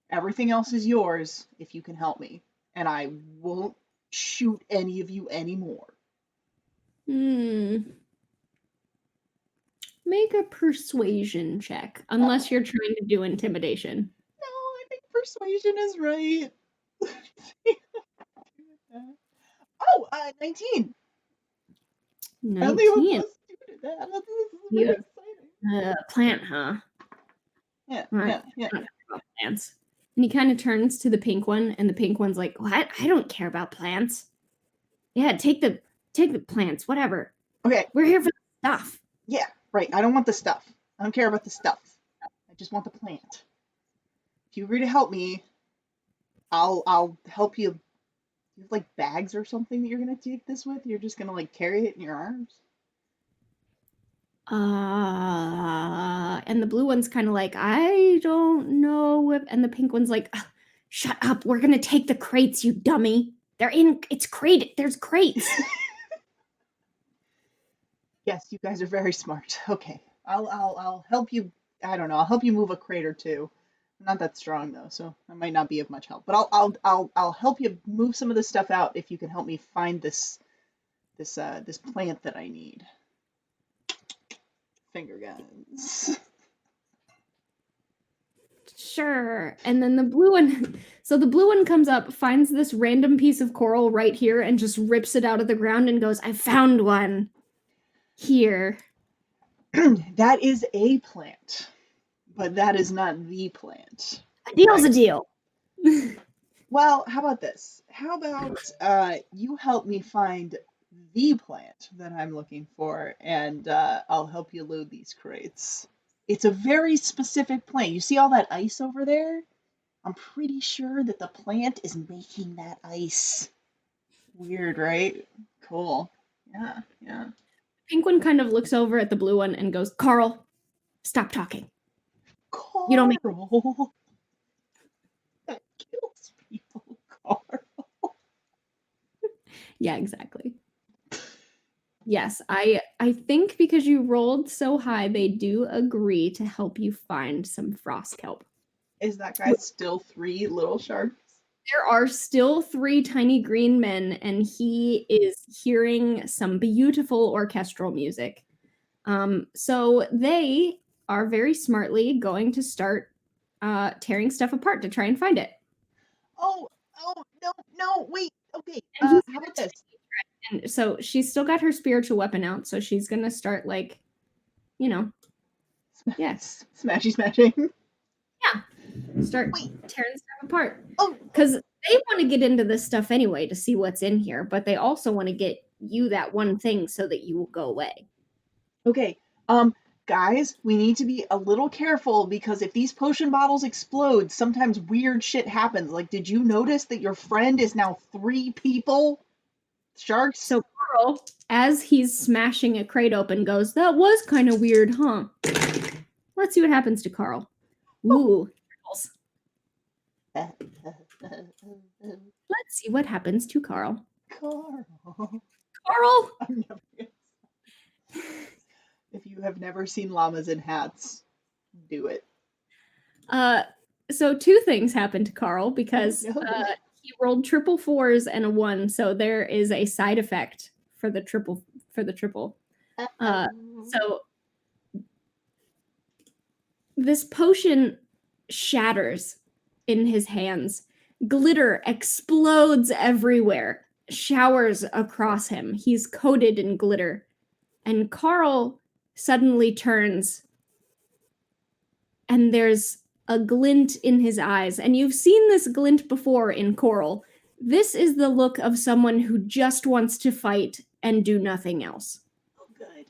Everything else is yours if you can help me. And I won't shoot any of you anymore. Make a persuasion check, unless you're trying to do intimidation. No, I think persuasion is right. Oh, 19. 19. I only have a +2 to that. This is very exciting. Plant, huh? Yeah. Plants. And he kind of turns to the pink one, and the pink one's like, "What? I don't care about plants. Yeah, take the plants, whatever. Okay. We're here for the stuff." Yeah, right. I don't want the stuff. I don't care about the stuff. I just want the plant. If you agree to help me, I'll help you. You have like bags or something that you're gonna take this with? You're just gonna like carry it in your arms? And the blue one's kind of like, I don't know if, and the pink one's like, shut up, we're gonna take the crates, you dummy. There's crates. Yes, you guys are very smart. Okay. I'll help you. I don't know. I'll help you move a crate or two. I'm not that strong though, so I might not be of much help. But I'll help you move some of this stuff out if you can help me find this plant that I need. Finger guns. Sure. And then the blue one comes up, finds this random piece of coral right here, and just rips it out of the ground and goes, I found one. Here. That is a plant, but that is not the plant. A deal's a deal. Well, how about this? How about you help me find the plant that I'm looking for, and I'll help you load these crates. It's a very specific plant. You see all that ice over there? I'm pretty sure that the plant is making that ice. Weird, right? Cool. Yeah. Pink one kind of looks over at the blue one and goes, Carl, stop talking. Carl. You don't make that kills people, Carl. Yeah, exactly. Yes, I think because you rolled so high, they do agree to help you find some frost kelp. Is that guy still 3 little sharks? There are still 3 tiny green men, and he is hearing some beautiful orchestral music. So they are very smartly going to start tearing stuff apart to try and find it. Oh, no, wait. Okay, how about this? And so she's still got her spiritual weapon out, so she's gonna start like, yes, smashing. Yeah, start tearing stuff apart. Oh, because they want to get into this stuff anyway to see what's in here, but they also want to get you that one thing so that you will go away. Okay, guys, we need to be a little careful because if these potion bottles explode, sometimes weird shit happens. Like, did you notice that your friend is now 3 people? Sharks? So Carl, as he's smashing a crate open, goes, that was kind of weird, huh? Let's see what happens to Carl. Ooh. Let's see what happens to Carl. Carl. I'm never If you have never seen llamas in hats, do it. So 2 things happen to Carl because He rolled triple fours and a 1, so there is a side effect for the triple. So this potion shatters in his hands. Glitter explodes everywhere, showers across him. He's coated in glitter. And Carl suddenly turns, and there's a glint in his eyes. And you've seen this glint before in Coral. This is the look of someone who just wants to fight and do nothing else. Oh, good.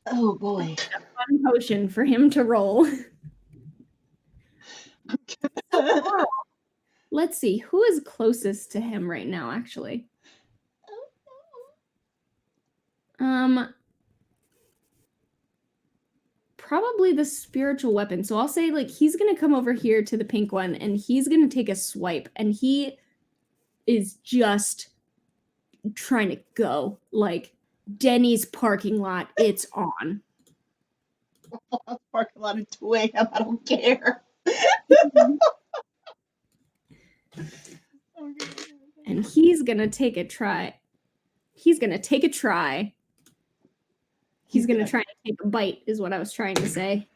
Oh boy. A fun potion for him to roll. Let's see, who is closest to him right now, actually? Probably the spiritual weapon. So I'll say, like, he's gonna come over here to the pink one, and he's gonna take a swipe, and he is just trying to go. Like, Denny's parking lot, it's on. Parking lot at 2 a.m. I don't care. And he's gonna take a try. He's gonna try and take a bite, is what I was trying to say.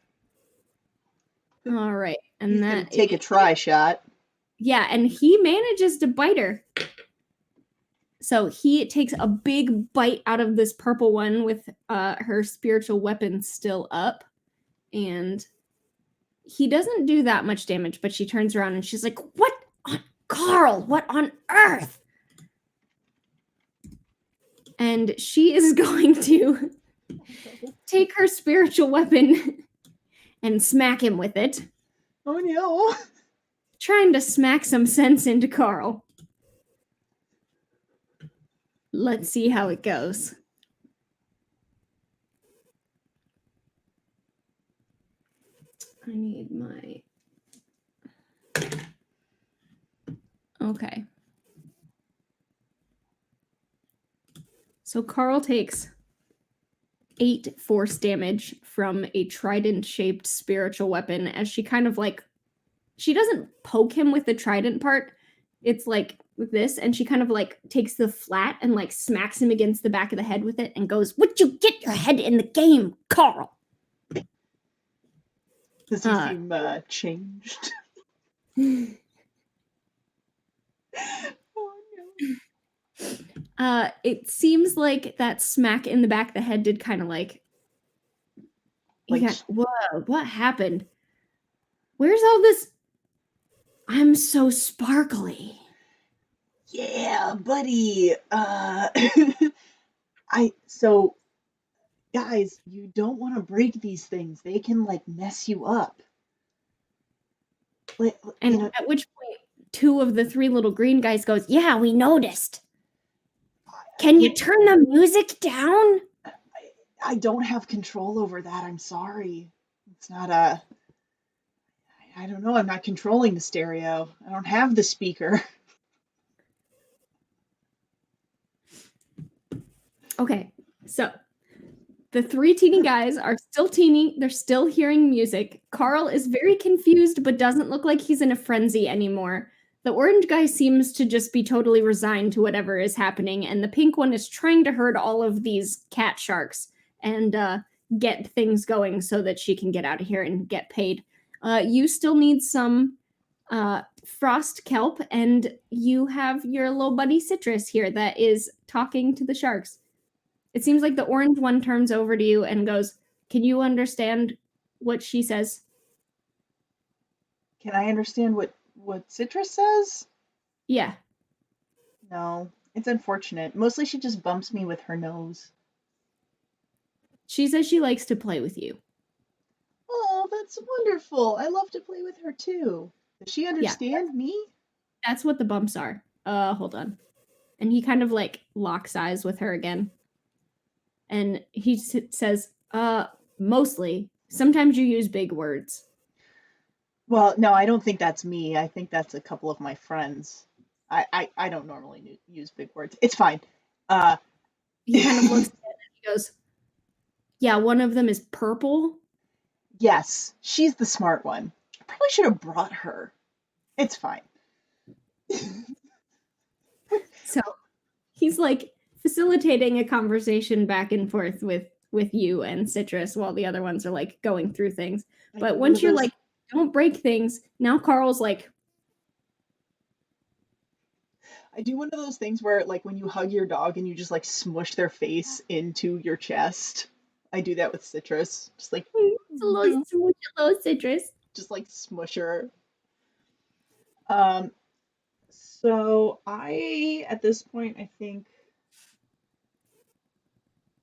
All right, and he's gonna take a try shot. Yeah, and he manages to bite her. So he takes a big bite out of this purple one with her spiritual weapon still up, and he doesn't do that much damage, but she turns around and she's like, "What on Carl? What on earth?" And she is going to take her spiritual weapon and smack him with it. Oh no. Trying to smack some sense into Carl. Let's see how it goes. I need my... Okay. So Carl takes 8 force damage from a trident-shaped spiritual weapon as she kind of like... She doesn't poke him with the trident part. It's like with this, and she kind of like takes the flat and like smacks him against the back of the head with it and goes, "Would you get your head in the game, Carl?" Does he seem changed? Oh no. It seems like that smack in the back of the head did kind of like whoa, what happened? Where's all this? I'm so sparkly. Yeah, buddy. So guys, you don't want to break these things. They can like mess you up. And at which point 2 of the 3 little green guys goes, "Yeah, we noticed. Can you turn the music down?" I don't have control over that. I'm sorry. It's not I don't know. I'm not controlling the stereo. I don't have the speaker. Okay, so the 3 teeny guys are still teeny. They're still hearing music. Carl is very confused, but doesn't look like he's in a frenzy anymore. The orange guy seems to just be totally resigned to whatever is happening, and the pink one is trying to herd all of these cat sharks and get things going so that she can get out of here and get paid. You still need some frost kelp, and you have your little buddy Citrus here that is talking to the sharks. It seems like the orange one turns over to you and goes, "Can you understand what she says?" Can I understand what Citrus says? Yeah. No, it's unfortunate. Mostly she just bumps me with her nose. She says she likes to play with you. Oh, that's wonderful. I love to play with her too. Does she understand me? That's what the bumps are. Hold on. And he kind of like locks eyes with her again. And he says, mostly. Sometimes you use big words. Well, no, I don't think that's me. I think that's a couple of my friends. I don't normally use big words. It's fine. He kind of looks at it and he goes, "Yeah, one of them is purple." Yes, she's the smart one. I probably should have brought her. It's fine. So he's like facilitating a conversation back and forth with you and Citrus while the other ones are like going through things. I But do one once of you're those. like, don't break things, now Carl's like, I do one of those things where, like, when you hug your dog and you just like smush their face into your chest. I do that with Citrus. Just like, it's a little Citrus. just like smush her. Um, so I, at this point, I think,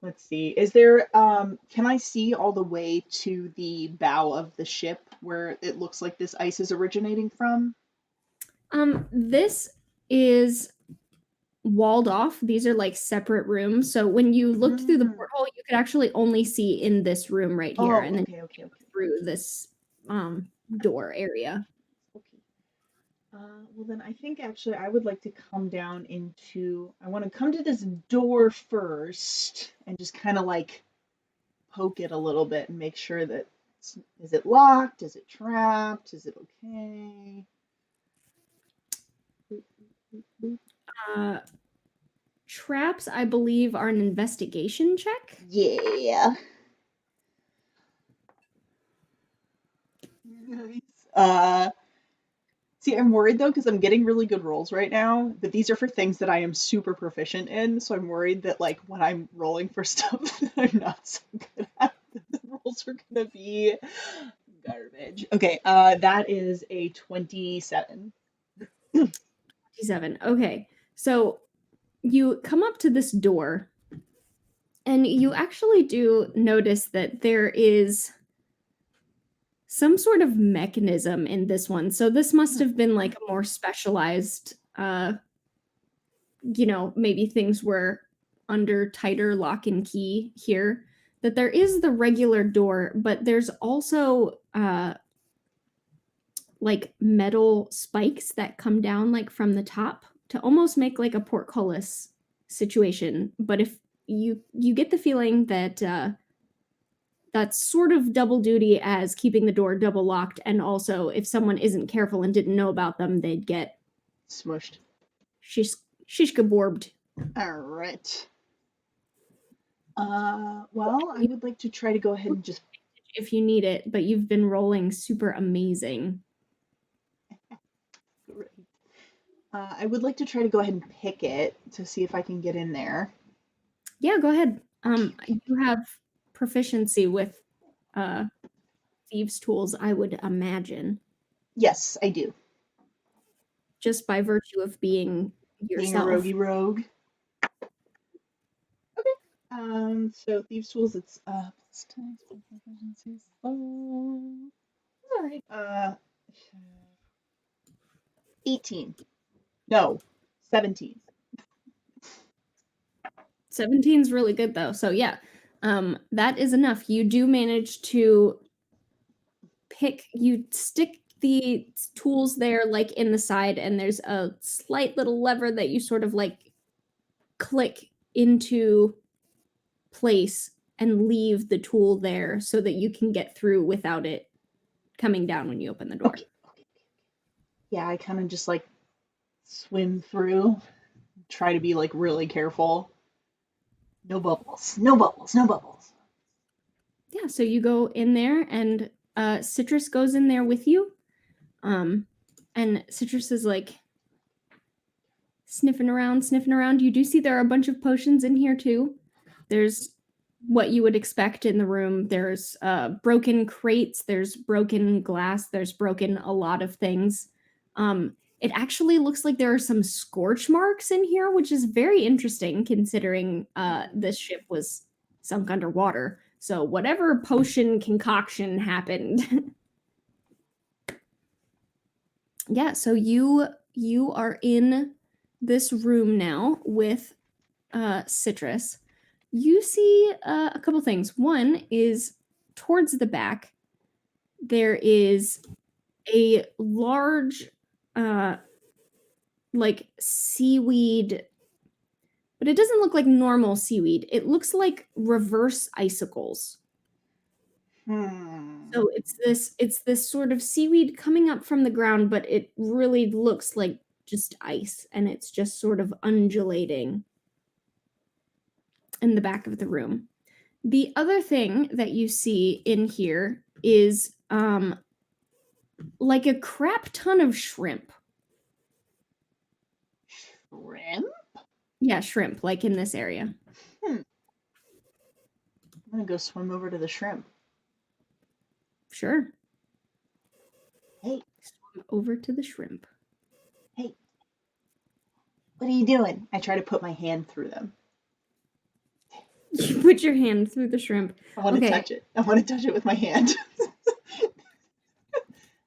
let's see, is there, can I see all the way to the bow of the ship where it looks like this ice is originating from? This is walled off. These are like separate rooms. So when you looked through the Mm. porthole, you could actually only see in this room right here, Oh, and then okay, okay, okay. through this door area. Okay. Well, then I think actually I would like to come down into, I want to come to this door first and just kind of like poke it a little bit and make sure that, is it locked? Is it trapped? Is it okay? Uh, Traps, I believe, are an investigation check. Yeah. Nice. See, I'm worried though because I'm getting really good rolls right now, but these are for things that I am super proficient in. So I'm worried that like when I'm rolling for stuff that I'm not so good at, the rolls are gonna be garbage. Okay, that is a 27. 57. Okay. So you come up to this door, and you actually do notice that there is some sort of mechanism in this one. So this must have been like a more specialized maybe things were under tighter lock and key here. That there is the regular door, but there's also like metal spikes that come down like from the top to almost make like a portcullis situation. But if you get the feeling that that's sort of double duty as keeping the door double locked, and also if someone isn't careful and didn't know about them, they'd get Smushed. shish shishkaborbed. All right. Well, I would like to try to go ahead and just. If you need it, but you've been rolling super amazing. I would like to try to go ahead and pick it to see if I can get in there. Yeah, go ahead. Okay, okay. You have proficiency with uh thieves tools, I would imagine, Yes, I do. just by virtue of being Being a yourself. roguey rogue. Okay. So thieves tools. It's plus 10 proficiency. Oh, all right. 18. No, 17. 17 is really good though. So yeah, that is enough. You do manage to you stick the tools there like in the side, and there's a slight little lever that you sort of like click into place and leave the tool there so that you can get through without it coming down when you open the door. Okay. Okay. Yeah, I kind of just like swim through, try to be like really careful. No bubbles. No bubbles. No bubbles. Yeah, so you go in there, and Citrus goes in there with you. And Citrus is like sniffing around, sniffing around. You do see there are a bunch of potions in here too. There's what you would expect in the room. There's broken crates, there's broken glass, there's broken a lot of things. It actually looks like there are some scorch marks in here, which is very interesting considering this ship was sunk underwater. So whatever potion concoction happened. Yeah, so you are in this room now with Citrus. You see a couple things. One is towards the back, there is a large, like seaweed, but it doesn't look like normal seaweed. It looks like reverse icicles. So it's this sort of seaweed coming up from the ground, but it really looks like just ice, and it's just sort of undulating in the back of the room. The other thing that you see in here is like a crap ton of shrimp. Shrimp? Yeah, shrimp, like in this area. I'm gonna go swim over to the shrimp. Sure. Hey. Swim over to the shrimp. Hey. What are you doing? I try to put my hand through them. You put your hand through the shrimp. I want to touch it. I want to touch it with my hand.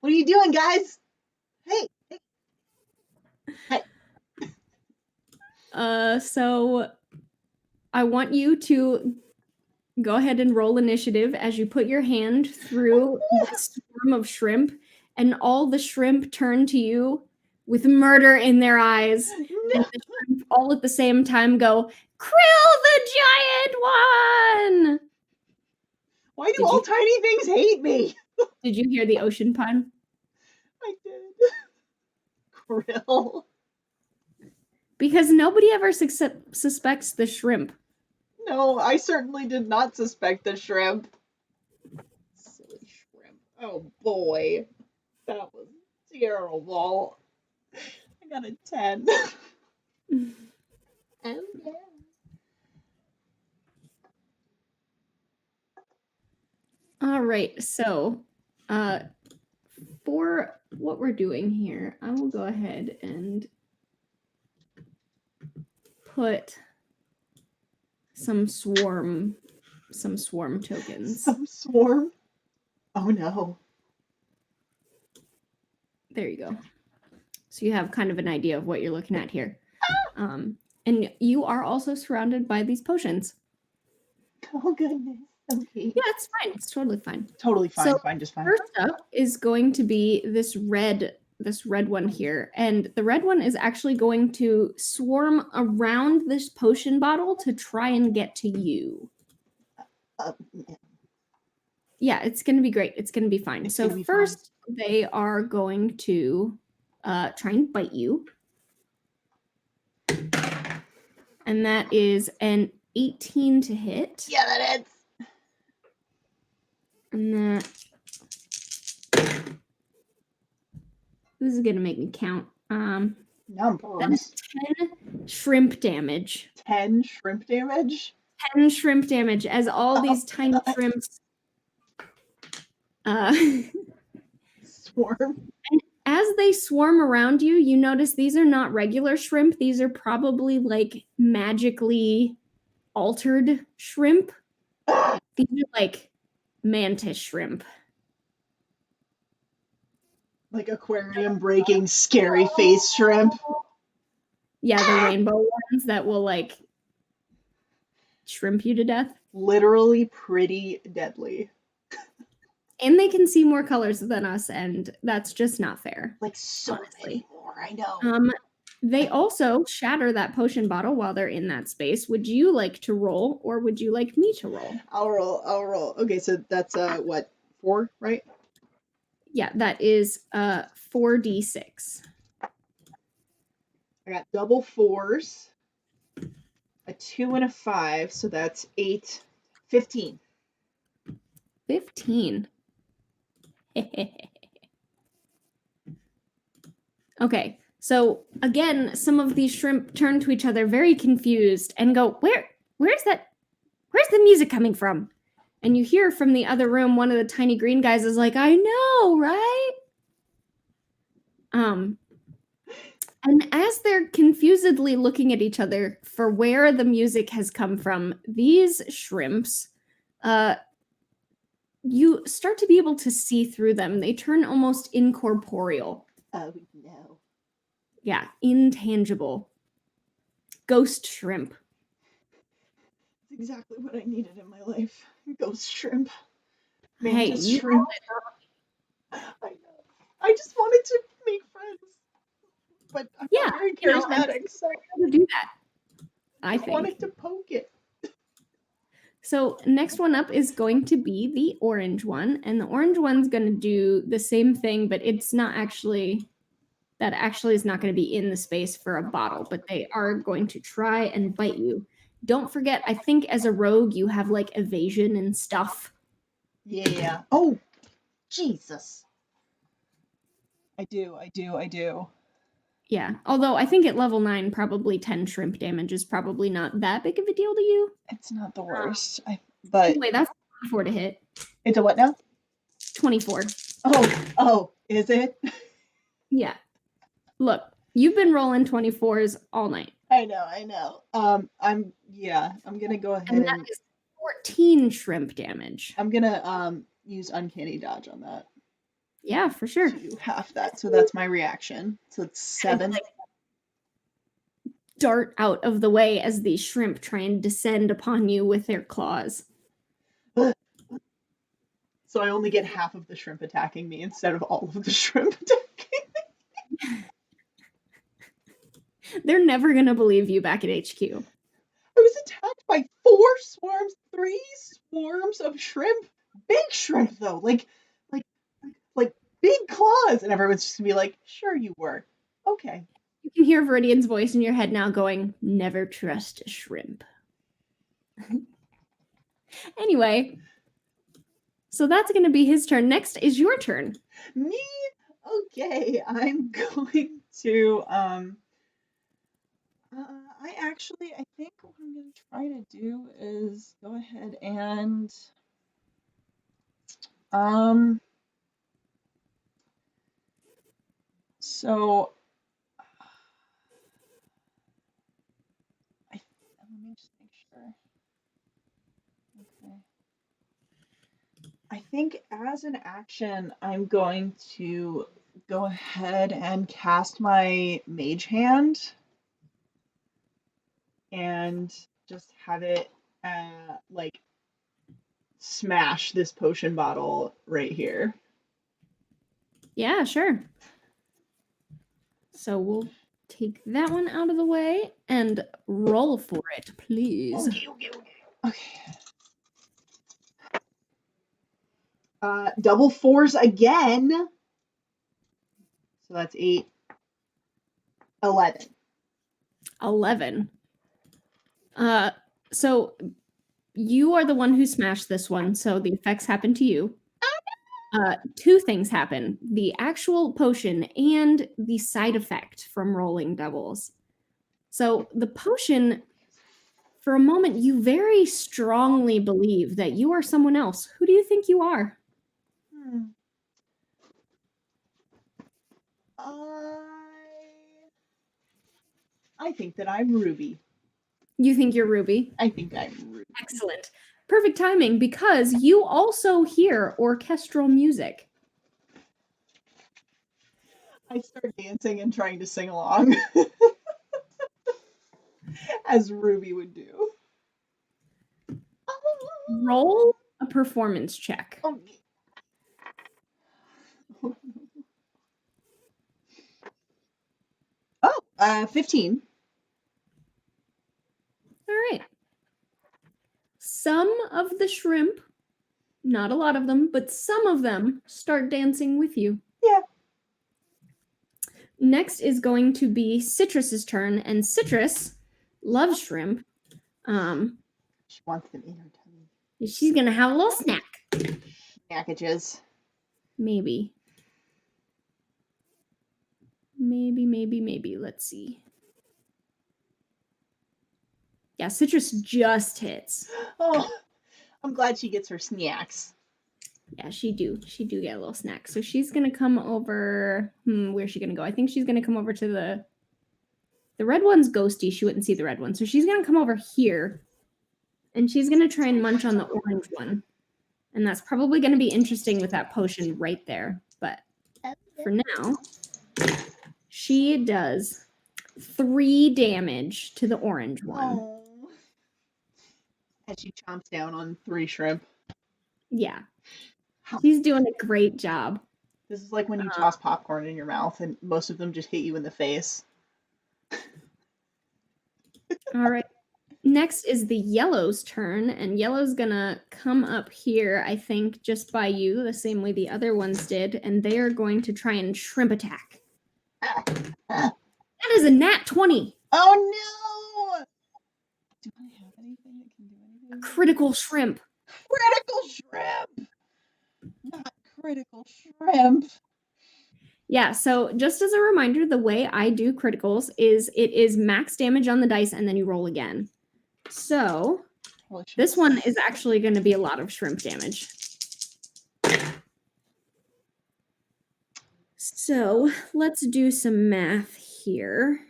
What are you doing, guys? Hey. So I want you to go ahead and roll initiative as you put your hand through the swarm of shrimp, and all the shrimp turn to you with murder in their eyes. No. And the shrimp all at the same time go, Krill the giant one! Why do all tiny things hate me? Did you hear the ocean pun? I did. Krill. Because nobody ever suspects the shrimp. No, I certainly did not suspect the shrimp. Silly shrimp. Oh boy. That was terrible. I got a 10. Oh yeah. All right, so for what we're doing here, I will go ahead and put some swarm tokens. Some swarm? Oh no. There you go. So you have kind of an idea of what you're looking at here. And you are also surrounded by these potions. Oh goodness. Okay. Yeah, it's fine. It's totally fine. Totally fine. So Fine, just fine. First up is going to be this red one here. And the red one is actually going to swarm around this potion bottle to try and get to you. Yeah, it's going to be great. It's going to be fine. So first, they are going to try and bite you. And that is an 18 to hit. Yeah, that hits. And that... This is going to make me count. Numbers. That is 10 shrimp damage. 10 shrimp damage? 10 shrimp damage as all these tiny shrimps swarm. And as they swarm around you, you notice these are not regular shrimp. These are probably like magically altered shrimp. These are like mantis shrimp. Like aquarium breaking scary face shrimp. Yeah, the rainbow ones that will like shrimp you to death. Literally pretty deadly. And they can see more colors than us, and that's just not fair. Like so many more, I know. They also shatter that potion bottle while they're in that space. Would you like to roll, or would you like me to roll? I'll roll. Okay, so that's what, 4, right? Yeah, that is 4d6. I got double 4s, a 2 and a 5, so that's 8, 15. 15. Okay, so again, some of these shrimp turn to each other very confused and go, where's the music coming from? And you hear from the other room, one of the tiny green guys is like, I know, right? And as they're confusedly looking at each other for where the music has come from, these shrimps, you start to be able to see through them. They turn almost incorporeal. Oh, no. Yeah, intangible. Ghost shrimp. That's exactly what I needed in my life. Ghost shrimp. Mantis shrimp. I know. I just wanted to make friends. But I'm not very charismatic, so to do that. I think. wanted to poke it. So next one up is going to be the orange one, and the orange one's going to do the same thing, but it's not actually, that actually is not going to be in the space for a bottle, but they are going to try and bite you. Don't forget, I think as a rogue, you have like evasion and stuff. Yeah. Oh, Jesus. I do. Yeah, although I think at level 9, probably 10 shrimp damage is probably not that big of a deal to you. It's not the worst. But Anyway, that's 24 to hit. it's a what now? 24. Oh, is it? Yeah. Look, you've been rolling 24s all night. I know. I'm gonna go ahead And that is 14 shrimp damage. I'm gonna use uncanny dodge on that. Yeah, for sure. To half that, so that's my reaction. So it's 7. Like, dart out of the way as these shrimp try and descend upon you with their claws. So I only get half of the shrimp attacking me instead of all of the shrimp attacking me. They're never gonna believe you back at HQ. I was attacked by 4 swarms, 3 swarms of shrimp. Big shrimp though, like big claws, and everyone's just gonna be like, "Sure, you were. Okay." You can hear Viridian's voice in your head now going, "Never trust a shrimp." Anyway, so that's going to be his turn. Next is your turn. Me? Okay, I'm going to I think what I'm going to try to do is go ahead and so let me just make sure. Okay. I think as an action, I'm going to go ahead and cast my mage hand and just have it like smash this potion bottle right here. Yeah, sure. So we'll take that one out of the way and roll for it, please. Okay. Double 4s again. So that's 8. 11. 11. So you are the one who smashed this one, so the effects happen to you. 2 things happen: the actual potion and the side effect from rolling doubles. So the potion, for a moment, you very strongly believe that you are someone else. Who do you think you are? I think that I'm Ruby. You think you're Ruby? I think I'm Ruby. Excellent. Perfect timing, because you also hear orchestral music. I start dancing and trying to sing along. As Ruby would do. Roll a performance check. Oh, 15. All right. Some of the shrimp, not a lot of them, but some of them start dancing with you. Yeah. Next is going to be Citrus's turn, and Citrus loves shrimp. She wants them in her tummy. She's gonna have a little snack. Snackages. Maybe. Let's see. Yeah, Citrus just hits. Oh, I'm glad she gets her snacks. Yeah, she do get a little snack. So she's gonna come over. Where's she gonna go? I think she's gonna come over to the red one's ghosty. She wouldn't see the red one, so she's gonna come over here, and she's gonna try and munch on the orange one, and that's probably gonna be interesting with that potion right there. But for now, she does 3 damage to the orange one. Oh. As she chomps down on 3 shrimp. Yeah. She's doing a great job. This is like when you toss popcorn in your mouth and most of them just hit you in the face. All right. next is the yellow's turn, and yellow's gonna come up here, I think, just by you, the same way the other ones did, and they are going to try and shrimp attack. That is a nat 20. Oh no! Do I have anything that can do anything? A critical shrimp. Critical shrimp! Not critical shrimp. Yeah, so just as a reminder, the way I do criticals is it is max damage on the dice and then you roll again. So this one is actually going to be a lot of shrimp damage. So let's do some math here.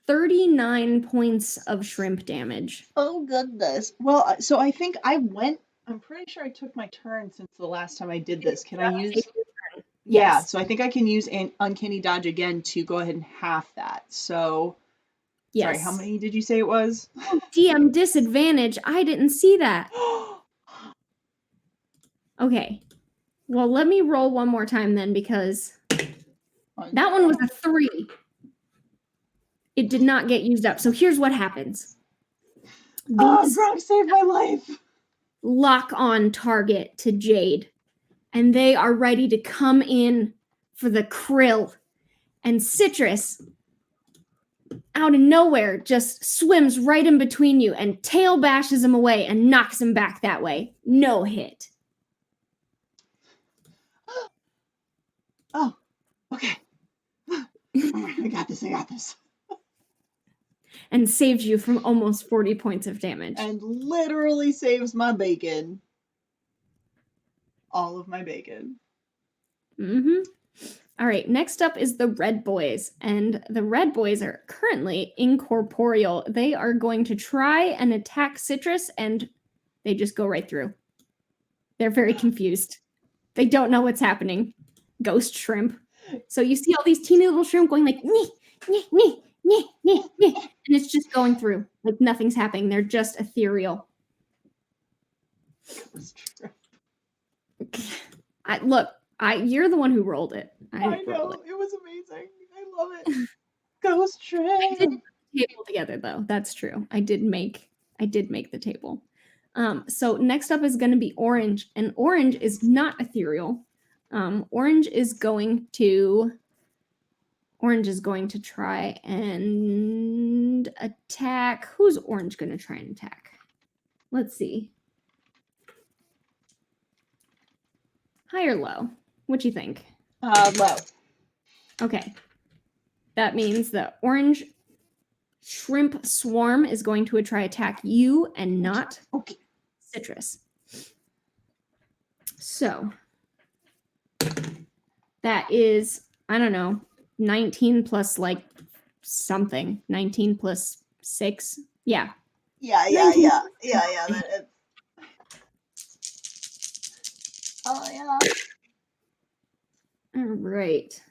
$39 points of shrimp damage. Oh goodness. Well, so I think I'm pretty sure I took my turn since the last time I did this. Can I use? Yeah, Yes. so I think I can use an uncanny dodge again to go ahead and half that. So, yes. Sorry, how many did you say it was? DM disadvantage. I didn't see that. Okay. Well, let me roll one more time then, because that one was a 3. It did not get used up. So here's what happens. Gronk saved my life. Lock on target to Jade, and they are ready to come in for the krill. And Citrus, out of nowhere, just swims right in between you and tail bashes him away and knocks him back that way. No hit. Oh, okay. I got this. And saves you from almost 40 points of damage. And literally saves my bacon. All of my bacon. Mm-hmm. All right, next up is the Red Boys. And the Red Boys are currently incorporeal. They are going to try and attack Citrus, and they just go right through. They're very confused. They don't know what's happening. Ghost shrimp. So you see all these teeny little shrimp going like, nee, nee, nee, nee, nee, nee, and it's just going through. Like nothing's happening. They're just ethereal. You're the one who rolled it. I know. It was amazing. I love it. Ghost shrimp. I did put the table together though. That's true. I did make the table. So next up is going to be Orange, and Orange is not ethereal. Orange is going to try and attack. Who's Orange going to try and attack? Let's see. High or low? What do you think? Low. Okay. That means the Orange shrimp swarm is going to try attack you and not Citrus. So that is, I don't know, 19 plus like something. 19 plus 6. Yeah. Yeah. Oh yeah. All right.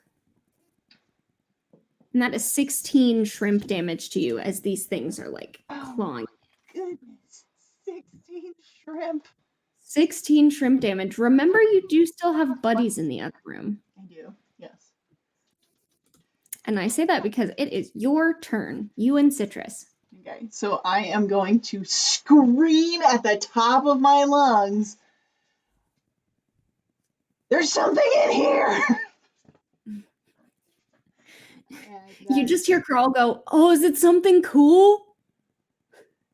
And that is 16 shrimp damage to you as these things are like clawing. Goodness. 16 shrimp. 16 shrimp damage. Remember, you do still have buddies in the other room. I do, yes. And I say that because it is your turn, you and Citrus. Okay, so I am going to scream at the top of my lungs. There's something in here! You just hear Carl go, oh, is it something cool?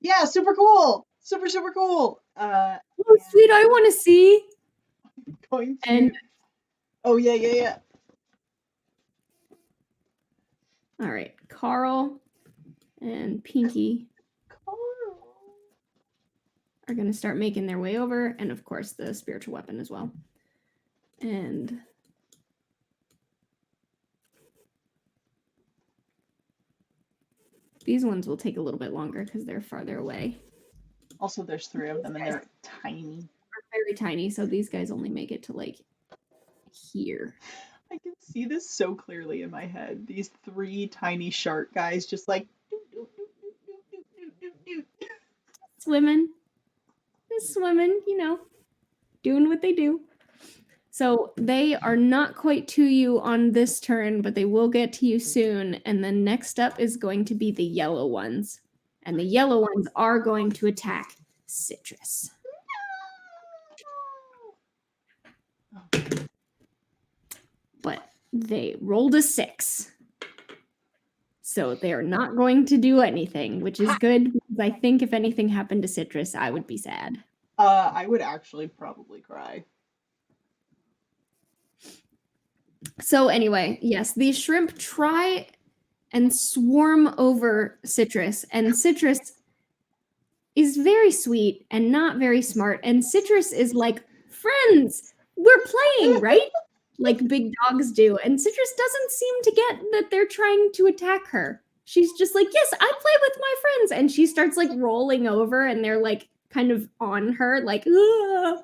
Yeah, super cool! Super cool! Oh, sweet, I want to see! Going to... Oh, yeah. All right, Carl and Pinky are going to start making their way over, and of course the spiritual weapon as well. And these ones will take a little bit longer because they're farther away. Also, there's 3 of them, and they're tiny. They're very tiny, so these guys only make it to, like, here. I can see this so clearly in my head. These 3 tiny shark guys just like... Swimming, you know, doing what they do. So they are not quite to you on this turn, but they will get to you soon. And then next up is going to be the yellow ones. And the yellow ones are going to attack Citrus. But they rolled a 6. So they are not going to do anything, which is good, because I think if anything happened to Citrus, I would be sad. I would actually probably cry. So anyway, yes, these shrimp try and swarm over Citrus, and Citrus is very sweet and not very smart, and Citrus is like, friends, we're playing, right? Like big dogs do, and Citrus doesn't seem to get that they're trying to attack her. She's just like, yes, I play with my friends, and she starts like rolling over, and they're like kind of on her, like, ah.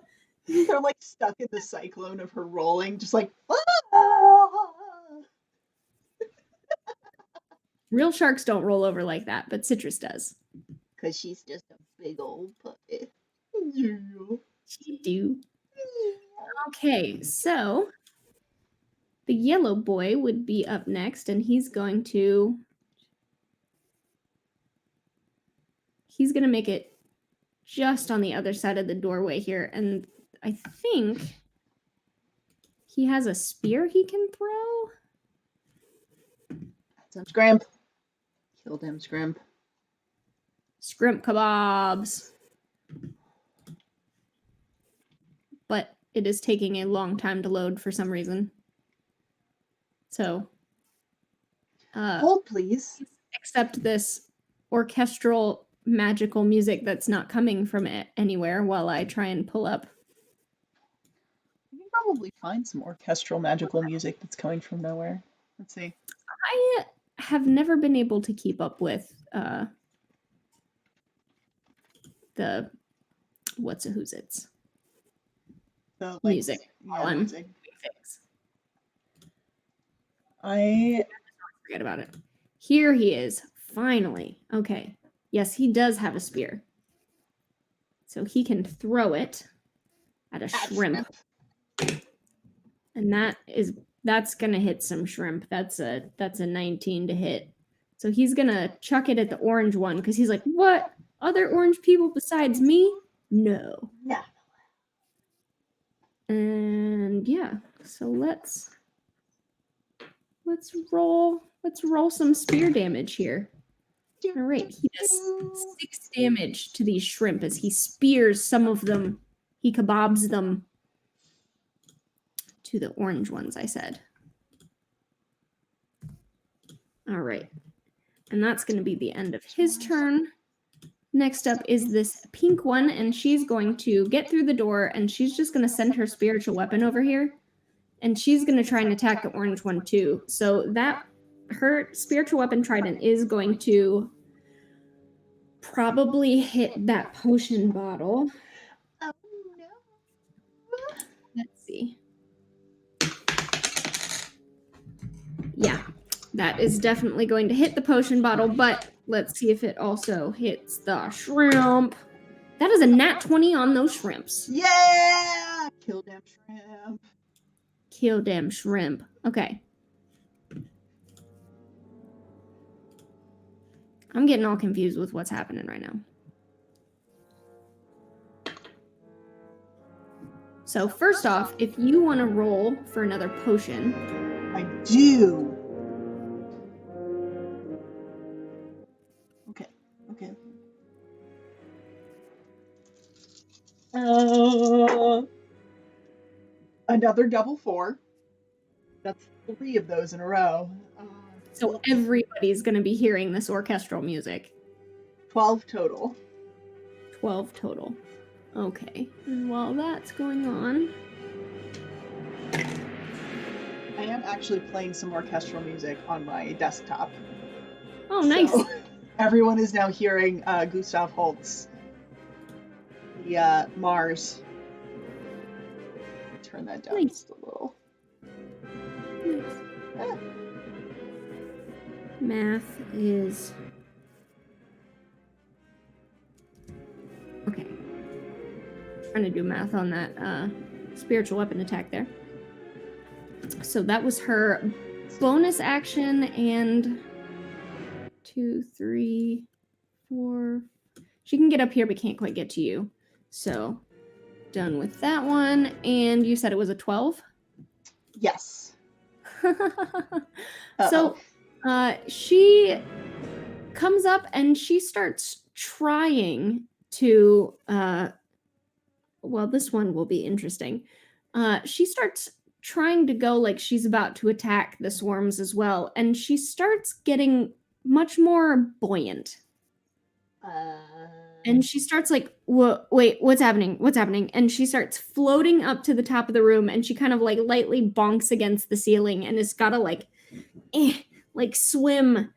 They're like stuck in the cyclone of her rolling, just like, ah! Real sharks don't roll over like that, but Citrus does. Because she's just a big old puppet. Yeah. She do. Okay, so the yellow boy would be up next, and he's going to make it just on the other side of the doorway here, and I think he has a spear he can throw. Some scrimp. Kill them scrimp. Scrimp kebabs. But it is taking a long time to load for some reason. So hold, please. Except this orchestral magical music that's not coming from it anywhere while I try and pull up. You can probably find some orchestral magical music that's coming from nowhere. Let's see. I have never been able to keep up with the what's a who's it's The like, music. Yeah, music. I forget about it. Here he is, finally. Okay. Yes, he does have a spear. So he can throw it at a shrimp. And that's gonna hit some shrimp. That's a 19 to hit. So he's gonna chuck it at the orange one because he's like, what? Other orange people besides me? No. Yeah. And yeah, so let's roll some spear damage here. All right, he does 6 damage to these shrimp as he spears some of them. He kebabs them to the orange ones, I said. All right, and that's going to be the end of his turn. Next up is this pink one, and she's going to get through the door, and she's just going to send her spiritual weapon over here, and she's going to try and attack the orange one too. So that her spiritual weapon trident is going to probably hit that potion bottle. Oh no. Let's see. Yeah, that is definitely going to hit the potion bottle, but let's see if it also hits the shrimp. That is a nat 20 on those shrimps. Yeah! Kill them shrimp. Kill them shrimp. Okay. I'm getting all confused with what's happening right now. So first off, if you want to roll for another potion. I do. Okay. Another double 4. That's 3 of those in a row. So everybody's going to be hearing this orchestral music. 12 total. 12 total. Okay. And while that's going on, I am actually playing some orchestral music on my desktop. Oh, nice. So everyone is now hearing Gustav Holst, the Mars. Turn that down just a little. Nice. Math is... Okay. Trying to do math on that spiritual weapon attack there. So that was her bonus action, and 2, 3, 4. She can get up here, but can't quite get to you. So done with that one. And you said it was a 12? Yes. So she comes up and she starts trying to well, this one will be interesting. She starts trying to go like she's about to attack the swarms as well, and she starts getting much more buoyant. And she starts like, wait, what's happening? What's happening? And she starts floating up to the top of the room, and she kind of like lightly bonks against the ceiling and has got to like swim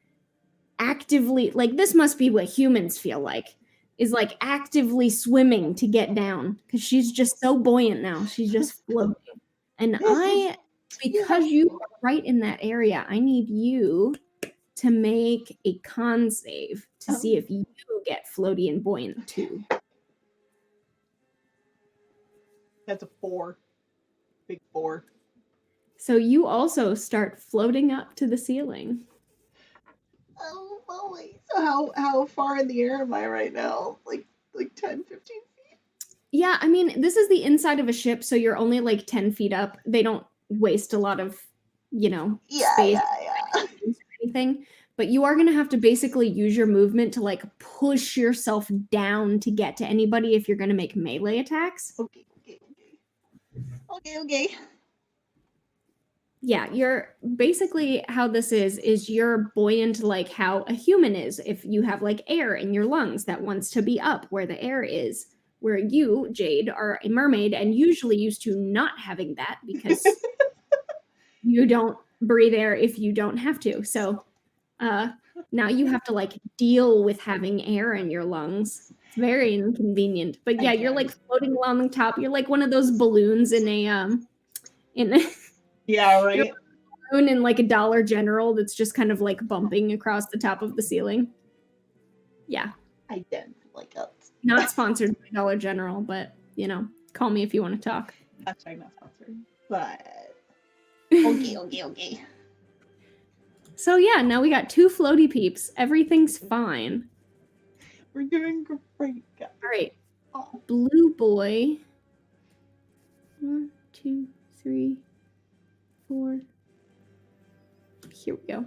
actively. Like, this must be what humans feel like, is like Oh. actively swimming to get down, because she's just so buoyant now. She's just floating. And because you are right in that area, I need you to make a con save to see if you get floaty and buoyant too. That's a 4. Big 4. So you also start floating up to the ceiling. Oh boy. So how far in the air am I right now? Like 10, 15 feet? Yeah, I mean, this is the inside of a ship, so you're only like 10 feet up. They don't waste a lot of, space or anything. But you are going to have to basically use your movement to like push yourself down to get to anybody if you're going to make melee attacks. Okay. Yeah, you're basically, how this is you're buoyant like how a human is. If you have like air in your lungs that wants to be up where the air is, where you, Jade, are a mermaid and usually used to not having that because you don't breathe air if you don't have to. So now you have to like deal with having air in your lungs. It's very inconvenient. But yeah, you're like floating along the top. You're like one of those balloons in a yeah, right. In like a Dollar General that's just kind of like bumping across the top of the ceiling. Yeah. I don't like it. Not sponsored by Dollar General, but call me if you want to talk. Hashtag not sponsored. But okay. So yeah, now we got 2 floaty peeps. Everything's fine. We're doing great, guys. All right. Blue boy. 1, 2, 3, 4. Here we go.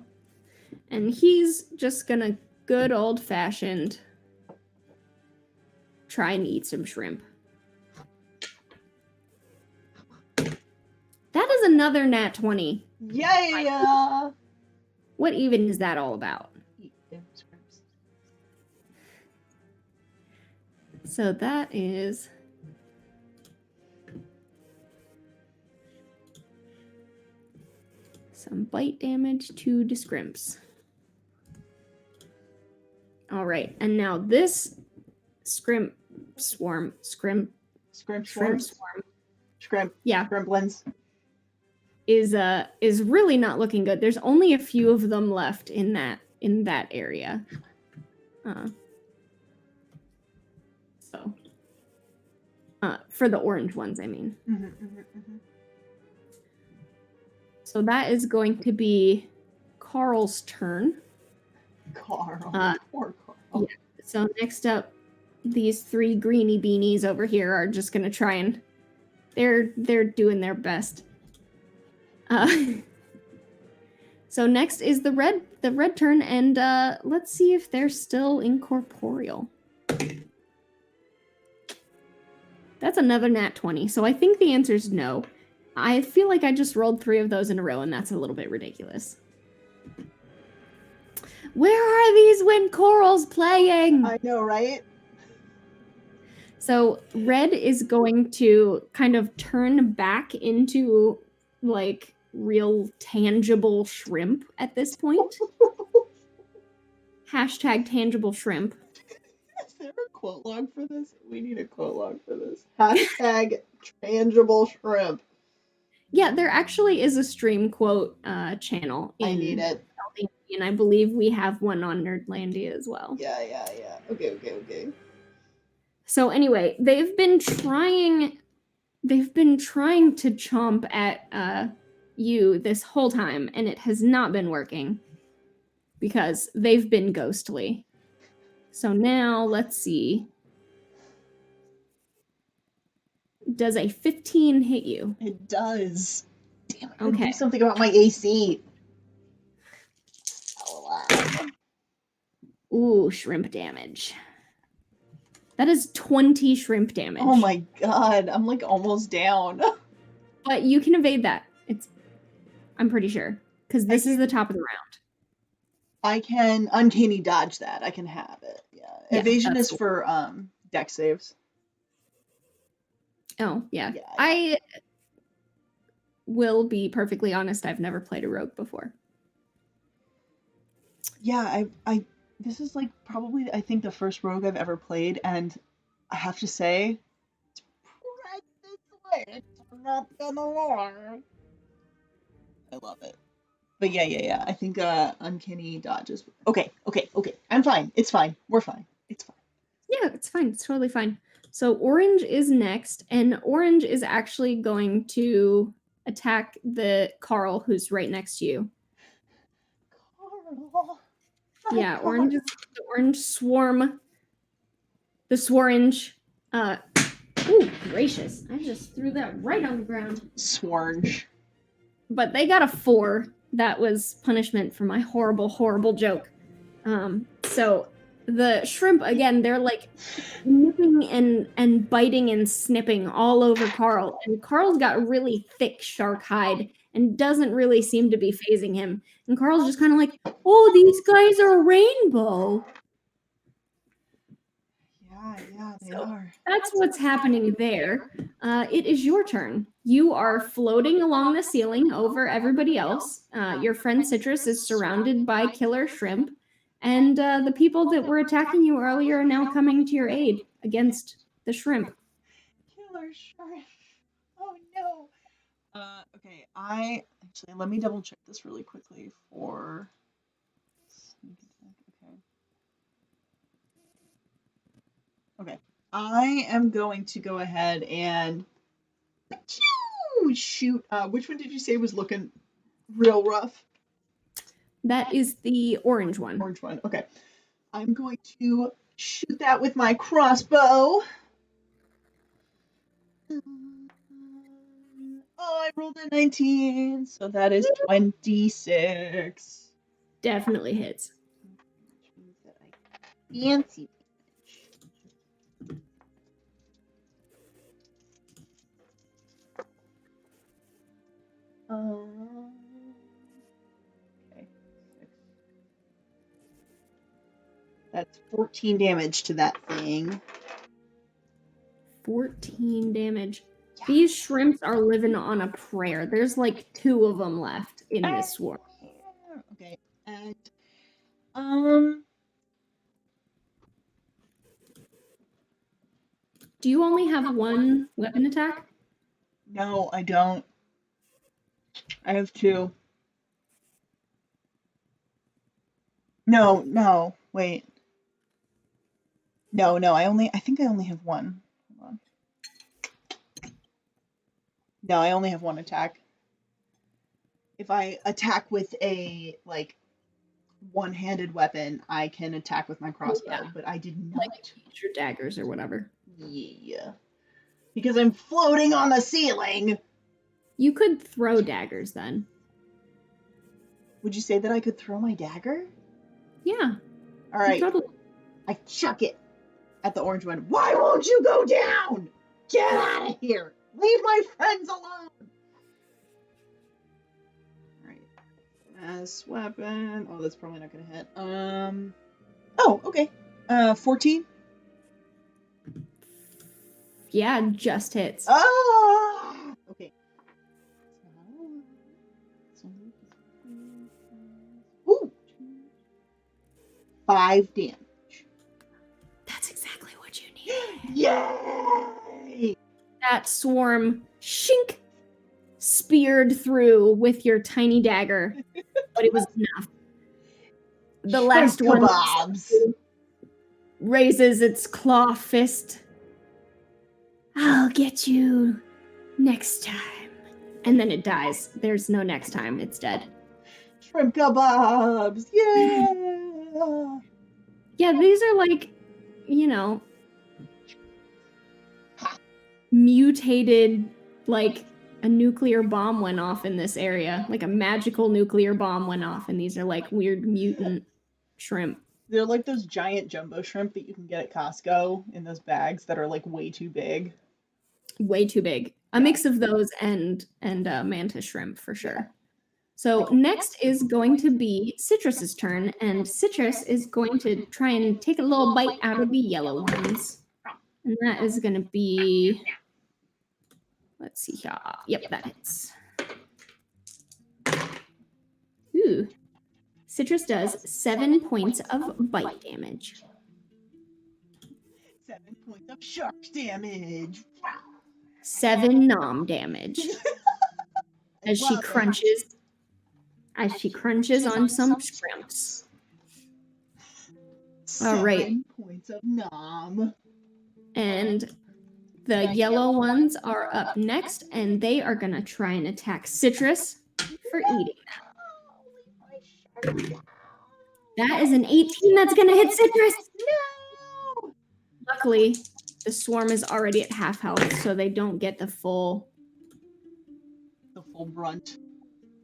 And he's just gonna good old-fashioned try and eat some shrimp. That is another nat 20. Yeah. What even is that all about? So that is some bite damage to the scrimps. All right, and now this scrimp swarm. Yeah, Scrimplins is really not looking good. There's only a few of them left in that area. For the orange ones, I mean. So that is going to be Carl's turn. Poor Carl. Yeah. So next up, these 3 greeny beanies over here are just gonna try and they're doing their best. So next is the red turn, and let's see if they're still incorporeal. That's another nat 20, so I think the answer is no. I feel like I just rolled 3 of those in a row, and that's a little bit ridiculous. Where are these wind corals playing? I know, right? So red is going to kind of turn back into like real tangible shrimp at this point. Hashtag tangible shrimp. Is there a quote log for this? We need a quote log for this. Hashtag tangible shrimp. Yeah, there actually is a stream quote channel. I need it. And I believe we have one on Nerdlandia as well. Yeah. Okay. So anyway, they've been trying to chomp at you this whole time, and it has not been working because they've been ghostly. So now let's see. Does a 15 hit you? It does. Damn, I gotta Okay. do something about my AC. Oh, Ooh, shrimp damage. That is 20 shrimp damage. oh my god, I'm like almost down. But you can evade that. I'm pretty sure. Because this is the top of the round. I can uncanny dodge that. I can have it. Yeah. Evasion is cool. for deck saves. Oh, yeah. Yeah. I will be perfectly honest, I've never played a rogue before. Yeah, I this is like probably I think the first rogue I've ever played, and I have to say it's practically not gonna lie. I love it. But yeah. I think uncanny dodges. Okay. I'm fine. It's fine. We're fine. It's fine. Yeah, it's fine. It's totally fine. So orange is next, and orange is actually going to attack the Carl who's right next to you. Carl. Yeah, orange is the orange swarm. The swarange. Ooh, gracious. I just threw that right on the ground. Swarnge. But they got a 4. That was punishment for my horrible, horrible joke. So the shrimp, again, they're like nipping and biting and snipping all over Carl. And Carl's got really thick shark hide and doesn't really seem to be phasing him. And Carl's just kind of like, oh, these guys are rainbow. Yeah, they are. That's what's happening there. It is your turn. You are floating along the ceiling over everybody else. Your friend Citrus is surrounded by killer shrimp. And the people that were attacking you earlier are now coming to your aid against the shrimp. Killer shrimp. Oh no. Okay, I actually let me double check this really quickly for sneak attack. Okay. I am going to go ahead and shoot. Which one did you say was looking real rough? That is the orange one. Orange one. Okay. I'm going to shoot that with my crossbow. Oh, I rolled a 19, so that is 26. Definitely hits. Which means that I fancy okay. 6. That's 14 damage to that thing. 14 damage. Yeah. These shrimps are living on a prayer. There's like 2 of them left in this swarm. Okay. And do you only have one weapon attack? no, I don't. I have 2. No, wait. No, I think I only have 1. Hold on. No, I only have 1 attack. If I attack with a like one-handed weapon, I can attack with my crossbow, Yeah. but I did not. Like your daggers or whatever. Yeah. Because I'm floating on the ceiling. You could throw daggers then. Would you say that I could throw my dagger? Yeah. All right. I chuck it at the orange one. Why won't you go down? Get out of here. Leave my friends alone. All right. Mass weapon. Oh, that's probably not going to hit. Oh, okay. 14. Yeah, just hits. Ah! Okay. Ooh. 5 damage. That's exactly what you need. Yay! That swarm, shink, speared through with your tiny dagger, but it was enough. The last one raises its claw fist. I'll get you next time. And then it dies. There's no next time. It's dead. Shrimp kebabs! Yeah! Yeah, these are like, you know, mutated, like a nuclear bomb went off in this area. Like a magical nuclear bomb went off, and these are like weird mutant shrimp. They're like those giant jumbo shrimp that you can get at Costco in those bags that are like way too big. Way too big. A mix of those and mantis shrimp for sure. So next is going to be Citrus's turn, and Citrus is going to try and take a little bite out of the yellow ones. And that is going to be, let's see here. Yep, that hits. Ooh. Citrus does 7 points of bite damage. 7 points of shark damage. 7 nom damage. As she crunches on some shrimps. All right. 7 points of nom. And the yellow ones are up next, and they are going to try and attack Citrus for eating them. That is an 18 that's going to hit Citrus. No! Luckily, the swarm is already at half health, so they don't get the full brunt.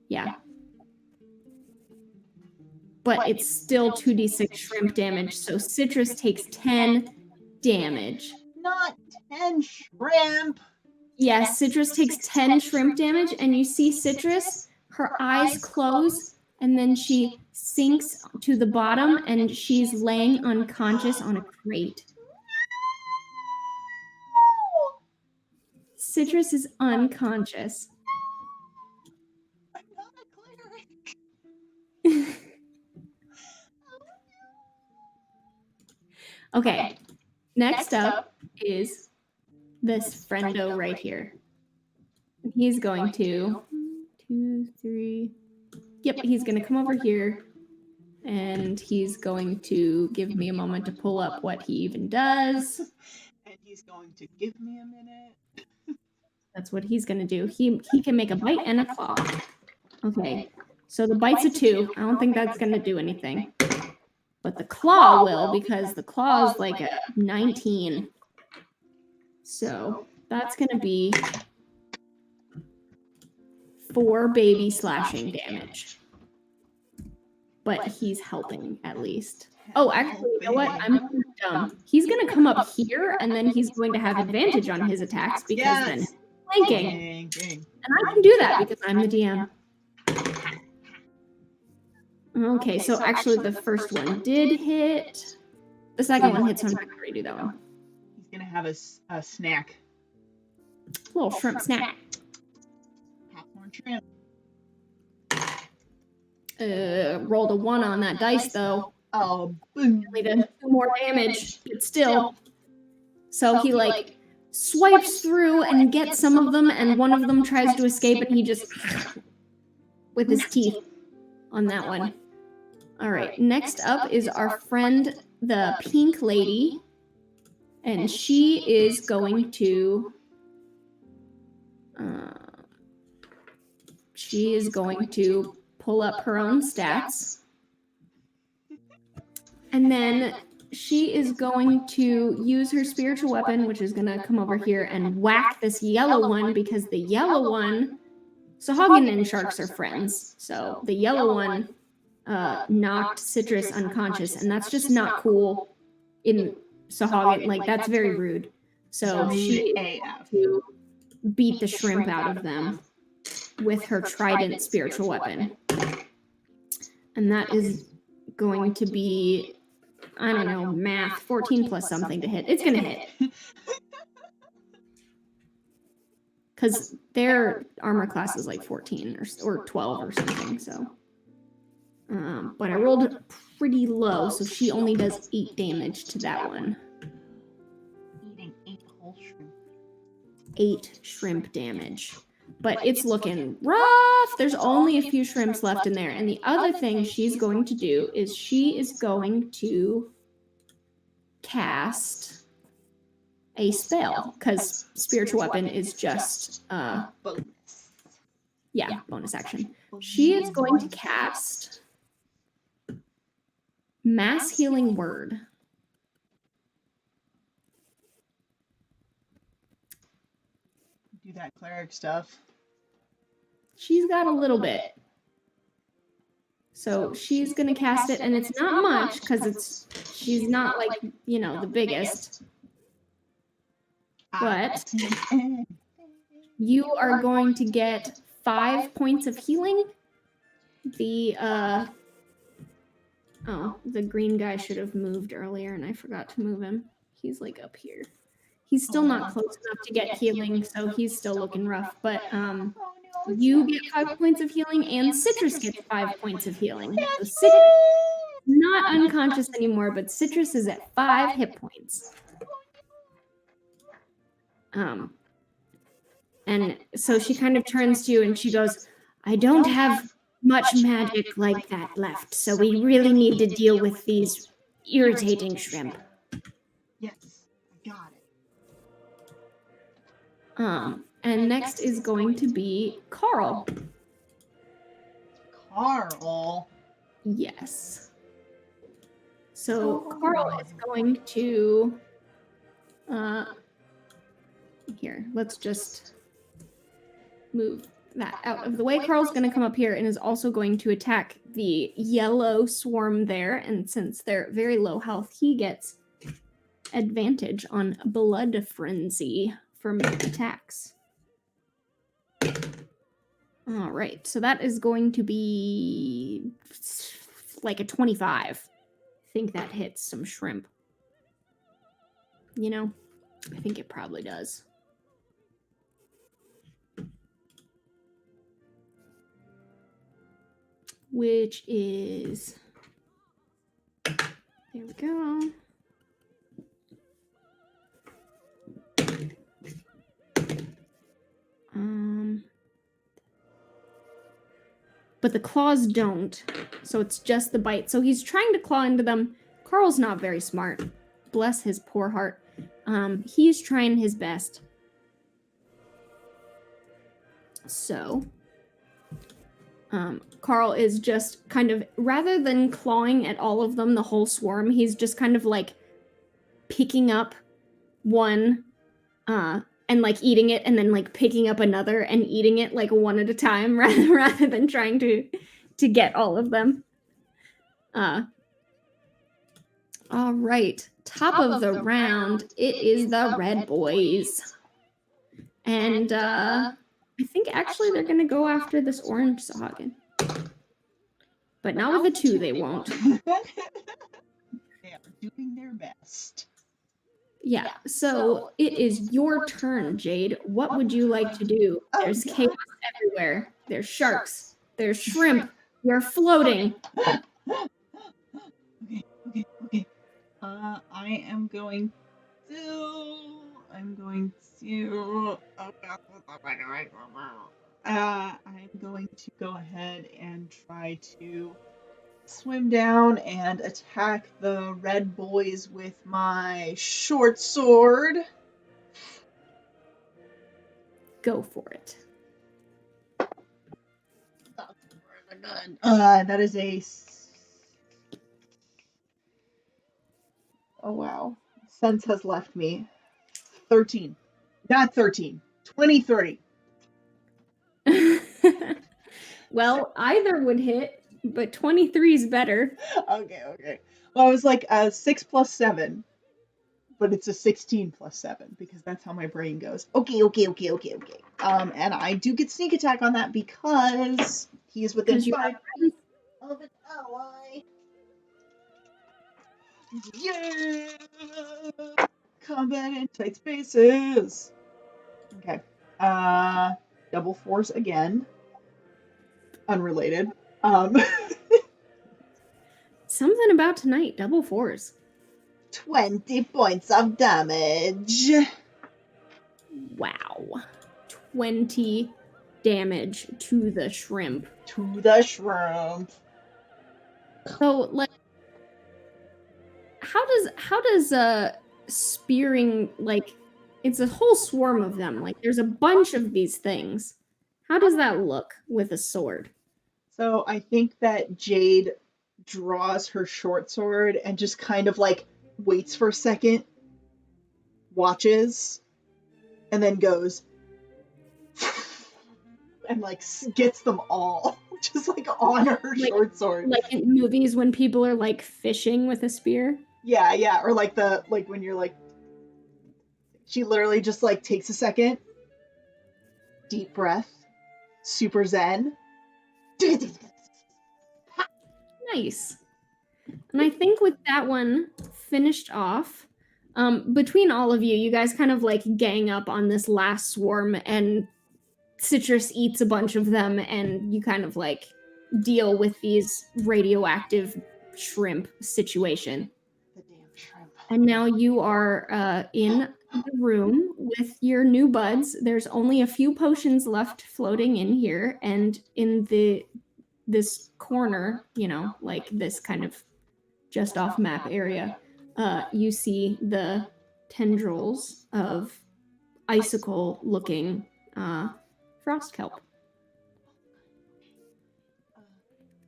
Yeah. But it's still 2d6 shrimp damage, so Citrus takes 10 damage. Not 10 shrimp! Yes, Citrus takes 10 shrimp damage, and you see Citrus, her eyes close, and then she sinks to the bottom, and she's laying unconscious on a crate. Citrus is unconscious. I'm not a cleric. Okay, next up is this friendo right here. He's going to 2, 3. Yep, he's going to come over here, and he's going to give me a moment to pull up what he even does. And he's going to give me a minute. That's what he's going to do. He can make a bite and a claw. Okay, so the bite's a 2. I don't think that's going to do anything. But the claw will, because the claw is like a 19. So that's going to be 4 baby slashing damage. But he's helping at least. Oh, actually, you know what? I'm dumb. He's going to come up here, and then he's going to have advantage on his attacks because then he's flanking. And I can do that because I'm the DM. Okay, so actually the first one did hit. The second one hits, so I'm not going to redo that one. He's going to have a snack. Little shrimp snack. Popcorn shrimp. Rolled a 1 on that dice, though. Oh, boom. Only did 2 more damage, but still. So he, like, swipes through and gets some of them, and one of them tries to escape, and he just... with his teeth on that one. All right, next up is our friend, the pink lady, and she is going to pull up her own stats, and then she is going to use her spiritual weapon, which is going to come over here and whack this yellow one, because the yellow one, Sahagin and sharks are friends, so the yellow one knocked Citrus unconscious, and that's just not cool in Sahagin. Like, that's very rude. So she is to beat the shrimp out of them with her trident spiritual weapon. And that is going to be, I don't know, math, 14 plus something to hit. It's going to hit. Because their armor class is like 14 or 12 or something, so. But I rolled pretty low, so she only does 8 damage to that one. Eating 8 whole shrimp. 8 shrimp damage. But it's looking rough. There's only a few shrimps left in there. And the other thing she's going to do is she is going to cast a spell, because spiritual weapon is just bonus. Yeah, bonus action. Well, She is going to cast Mass Healing Word. do that cleric stuff. She's got a little bit. So she's going to cast it, and it's not much because she's not like, you know, the biggest. But you are going to get 5 points of healing. The the green guy should have moved earlier, and I forgot to move him. He's like up here. He's still not close enough to get healing, so he's still looking rough. But you get 5 points of healing, and Citrus gets 5 points of healing. So Citrus is not unconscious anymore, but Citrus is at 5 hit points. And so she kind of turns to you and she goes, I don't have much magic like that left, so we really need to deal with these irritating shrimp. Yes, I got it. And next is going to be Carl. Carl? Yes. So Carl is going to here, let's just move that out of the way. Carl's going to come up here and is also going to attack the yellow swarm there. And since they're very low health, he gets advantage on Blood Frenzy for attacks. All right, so that is going to be like a 25. I think that hits some shrimp. You know, I think it probably does. Which is, there we go. But the claws don't, so it's just the bite. So he's trying to claw into them. Carl's not very smart. Bless his poor heart. He's trying his best. So, Carl is just kind of, rather than clawing at all of them, the whole swarm, he's just kind of like picking up one, and like eating it, and then like picking up another and eating it like one at a time, rather than trying to get all of them. All right, top of the round, it is the red boys, and I think actually they're gonna go after this orange Sahagin, but not with a 2. They won't. They are doing their best. Yeah, so it is your turn, Jade. What would you like to do? There's chaos everywhere. There's sharks. There's shrimp. You're floating. Okay. I am going to. I'm going to go ahead and try to swim down and attack the red boys with my short sword. Go for it. That is a. Oh wow. Sense has left me. 13. Not 13. 23. Well, either would hit, but 23 is better. Okay. Well, I was like 6 plus 7. But it's a 16 plus 7 because that's how my brain goes. Okay. And I do get sneak attack on that because he is within 5 feet of an ally. Yeah! Combat in tight spaces. Okay. Double force again. Unrelated. Something about tonight, double fours. 20 points of damage. Wow. 20 damage to the shrimp. So, like, how does spearing, like, it's a whole swarm of them. Like, there's a bunch of these things. How does that look with a sword? So I think that Jade draws her short sword and just kind of like waits for a second, watches, and then goes and like gets them all just like on her Like short sword. like in movies when people are like fishing with a spear? Yeah, yeah, or like the like when you're like she literally just like takes a second, deep breath, super zen. Nice. And I think with that one finished off, between all of you, you guys kind of like gang up on this last swarm, and Citrus eats a bunch of them, and you kind of like deal with these radioactive shrimp situation. The damn shrimp. And now you are in the room with your new buds. There's only a few potions left floating in here, and in this corner, like this kind of just off map area, you see the tendrils of icicle looking frost kelp.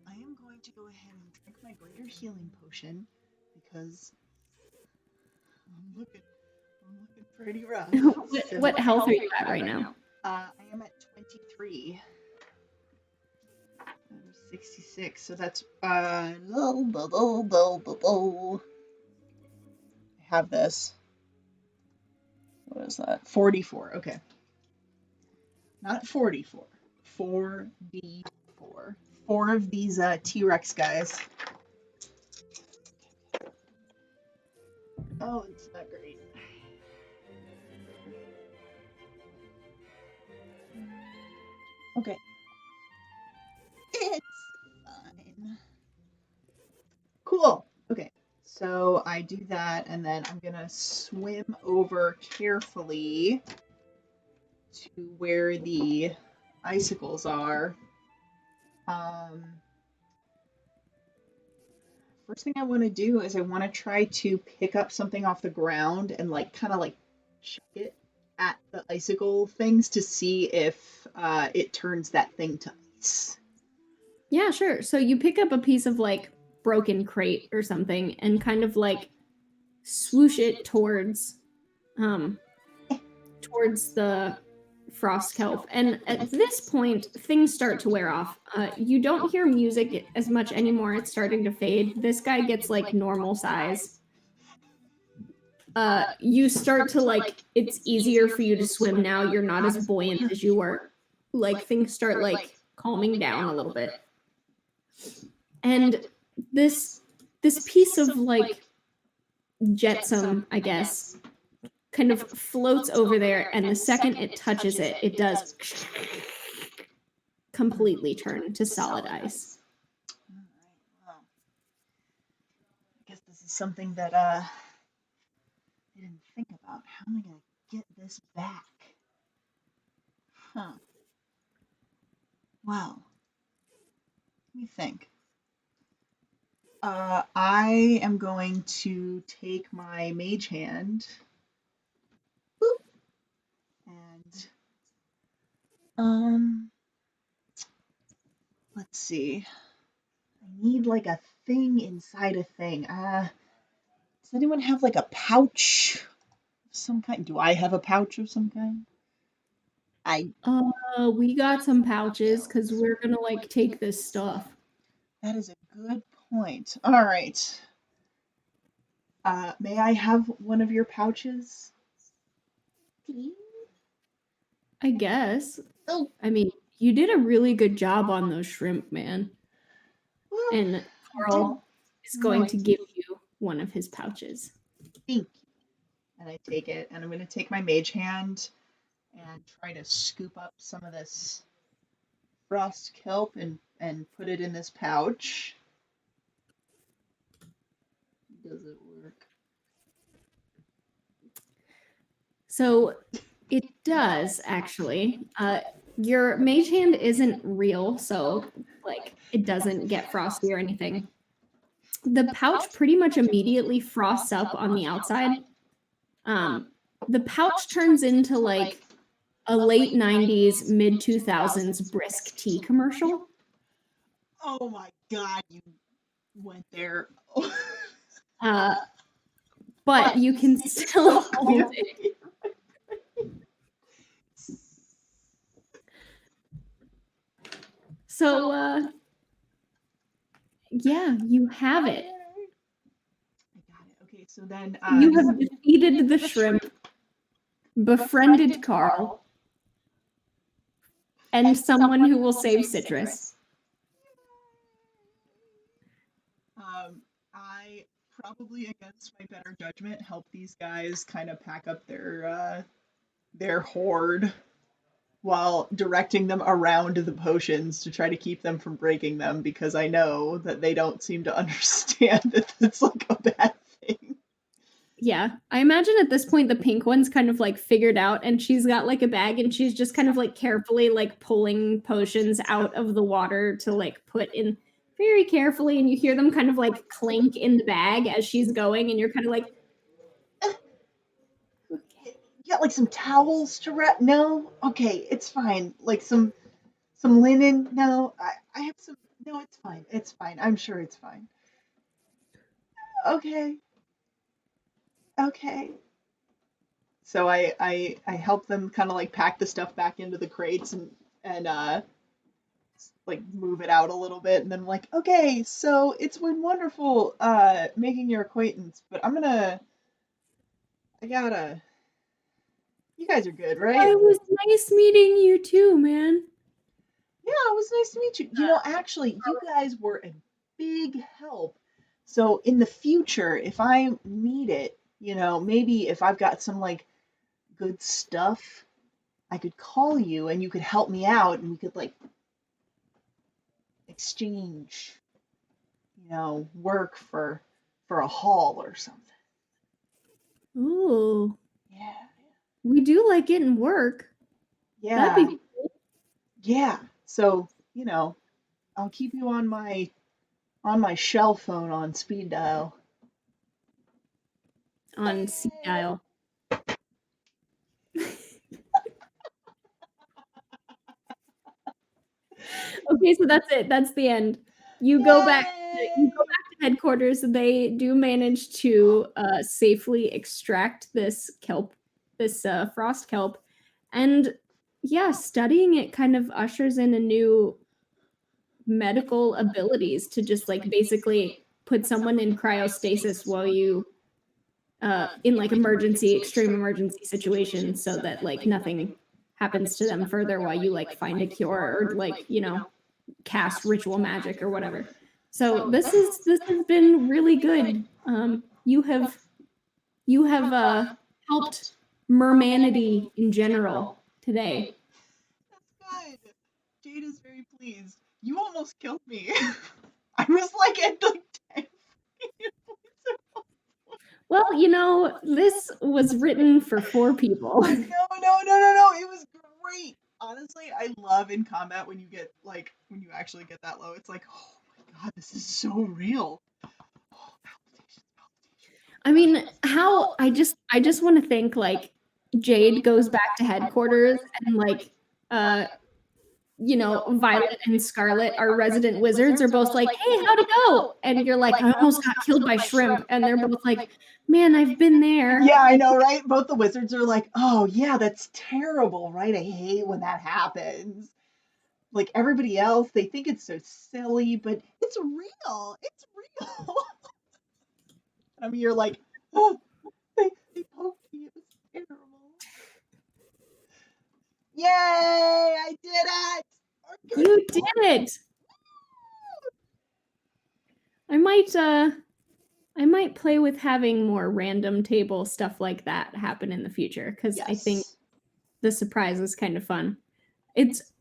I am going to go ahead and drink my greater healing potion because I'm looking pretty rough. What health are you at right now? I am at 23. 66, so that's I have this. What is that? 44. Okay. Not 44. 4d4. Four of these T-Rex guys. Oh, it's not great. Okay. It's fine. Cool. Okay. So I do that, and then I'm gonna swim over carefully to where the icicles are. First thing I want to do is I want to try to pick up something off the ground and like kind of like chuck it at the icicle things to see if it turns that thing to ice. Yeah, sure. So you pick up a piece of like broken crate or something and kind of like swoosh it towards the frost kelp. And at this point, things start to wear off. You don't hear music as much anymore. It's starting to fade. This guy gets like normal size. You start to like, it's easier for you to swim now. You're not as buoyant as you were. Like things start like calming down a little bit. And this piece of like jetsam, I guess, kind of floats over there, and the second it touches it, it does completely turn to solid ice. All right. Well, I guess this is something that I didn't think about. How am I gonna get this back? Huh. Wow. Let me think. I am going to take my mage hand and let's see. I need like a thing inside a thing. Does anyone have like a pouch of some kind? Do I have a pouch of some kind? I We got some pouches because we're gonna like take this stuff. That is a good point. All right. May I have one of your pouches? I guess. Oh, I mean, you did a really good job on those shrimp, man. well, And Carl is going to give you one of his pouches. Thank you. And I take it, and I'm going to take my mage hand and try to scoop up some of this frost kelp and put it in this pouch. Does it work? So it does actually. Your mage hand isn't real, so like it doesn't get frosty or anything. The pouch pretty much immediately frosts up on the outside. The pouch turns into like a late 90s, mid 2000s brisk tea commercial. Oh my god, you went there. But you can still hold it. So, yeah, you have it. I got it. Okay, so then You have defeated the shrimp, befriended Carl, and someone who will save Citrus. I probably, against my better judgment, help these guys kind of pack up their hoard while directing them around the potions to try to keep them from breaking them, because I know that they don't seem to understand that that's like a bad thing. Yeah, I imagine at this point the pink one's kind of like figured out, and she's got like a bag, and she's just kind of like carefully like pulling potions out of the water to like put in very carefully, and you hear them kind of like clink in the bag as she's going, and you're kind of like, You got like some towels to wrap? No, okay, it's fine. Like some linen? No, I have some. No, it's fine. It's fine. I'm sure it's fine. Okay, okay. So I help them kind of like pack the stuff back into the crates and like move it out a little bit, and then I'm like, okay, so it's been wonderful making your acquaintance, but I gotta. You guys are good, right? it was nice meeting you too, man. Yeah, it was nice to meet you. You know, actually, you guys were a big help. So in the future, if I need it, maybe if I've got some like good stuff, I could call you and you could help me out and we could like exchange, work for a haul or something. Ooh, Yeah. we do like getting work. That'd Yeah. be Yeah. So, I'll keep you on my shell phone on speed dial. on sea dial. Okay, so that's it. That's the end. You go back. You go back to headquarters. They do manage to safely extract this kelp, this frost kelp, and yeah, studying it kind of ushers in a new medical abilities to just like basically put someone in cryostasis while you in like emergency, extreme emergency situations, so that like nothing happens to them further while you like find a cure or like cast ritual magic or whatever. So this has been really good. You have helped mermanity in general today. That's good. Jade is very pleased. You almost killed me. I was like at the 10. Well, this was written for 4 people. No, no, no, no, no. It was great. Honestly, I love in combat when you get like when you actually get that low. It's like, oh my god, this is so real. Oh, palpitations, palpitations. I mean, how I just want to think like Jade goes back to headquarters and like uh Violet and Scarlet, our resident wizards, are both like, "Hey, how'd it go?" And you're like, "I almost got killed by shrimp." And they're both like, "Man, I've been there." Yeah, I know, right? Both the wizards are like, oh yeah, that's terrible, right? I hate when that happens. Like everybody else, they think it's so silly, but it's real. It's real. I mean, you're like, oh, they poked me. It was terrible. Yay! I did it! You did it. I might play with having more random table stuff like that happen in the future because I think Yes. the surprise is kind of fun. It's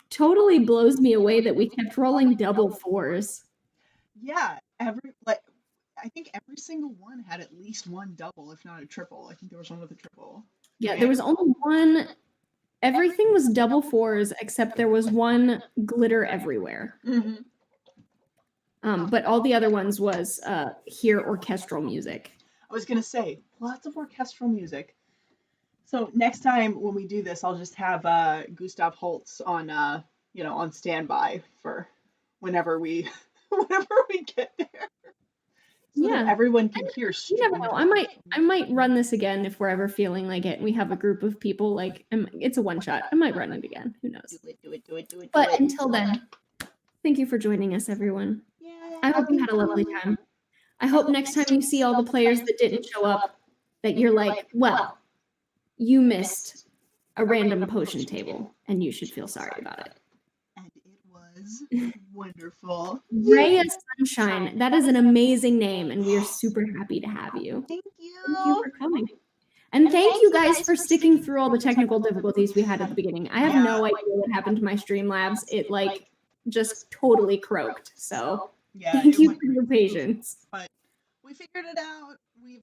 totally blows me away that we kept rolling double fours. Yeah. I think every single one had at least one double, if not a triple. I think there was one with a triple. Yeah, there was only one. Everything was double fours except there was one glitter everywhere. Mm-hmm. But all the other ones was hear orchestral music. I was gonna say lots of orchestral music. So next time when we do this, I'll just have Gustav Holtz on on standby for whenever we whenever we get there, so that Yeah. everyone can And hear you never know. strangely. I might run this again if we're ever feeling like it and we have a group of people. Like, it's a one shot. I might run it again. Who knows? Do it. But until then, thank you for joining us, everyone. Yeah, I hope you had a lovely time. I hope next time you see all the players that didn't show up, that you're like, well, you missed a random potion table and you should feel sorry about it. and it was wonderful. Ray of Sunshine. That is an amazing name, and we are super happy to have you. Thank Thank you you. for coming. And thank you guys for sticking through all the technical difficulties we had at the beginning. I have no idea what happened to my Streamlabs. It like just totally croaked. So Yeah, thank you for your patience. But we figured it out. We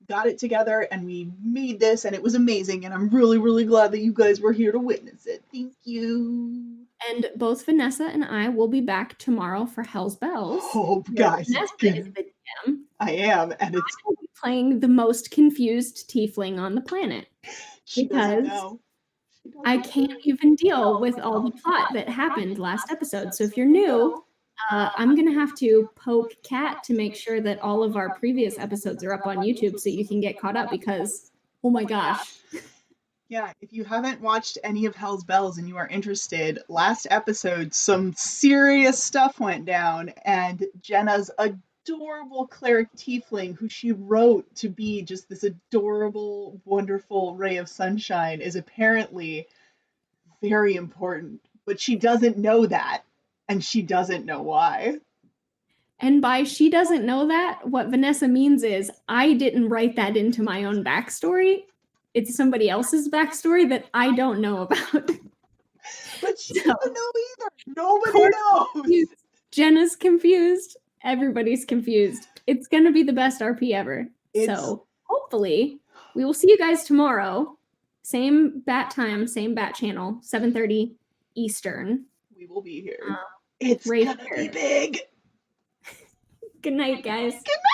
got it together and we made this, and it was amazing, and I'm really, really glad that you guys were here to witness it. Thank you. And both Vanessa and I will be back tomorrow for Hell's Bells. Oh, guys, Vanessa is the DM. I am, and it's I will be playing the most confused tiefling on the planet. she doesn't Because know. I can't even deal with all the plot that happened last episode. So if you're new, I'm going to have to poke Kat to make sure that all of our previous episodes are up on YouTube so you can get caught up because, oh my gosh. Yeah, if you haven't watched any of Hell's Bells and you are interested, last episode some serious stuff went down, and Jenna's adorable cleric tiefling, who she wrote to be just this adorable, wonderful ray of sunshine, is apparently very important, but she doesn't know that, and she doesn't know why. And by she doesn't know that, what Vanessa means is I didn't write that into my own backstory. It's somebody else's backstory that I don't know about. But she doesn't know either. Nobody knows. Confused. Jenna's confused. Everybody's confused. It's going to be the best RP ever. So hopefully we will see you guys tomorrow. Same bat time, same bat channel, 7:30 Eastern. We will be here. It's right gonna be big. Good night, guys. Good night.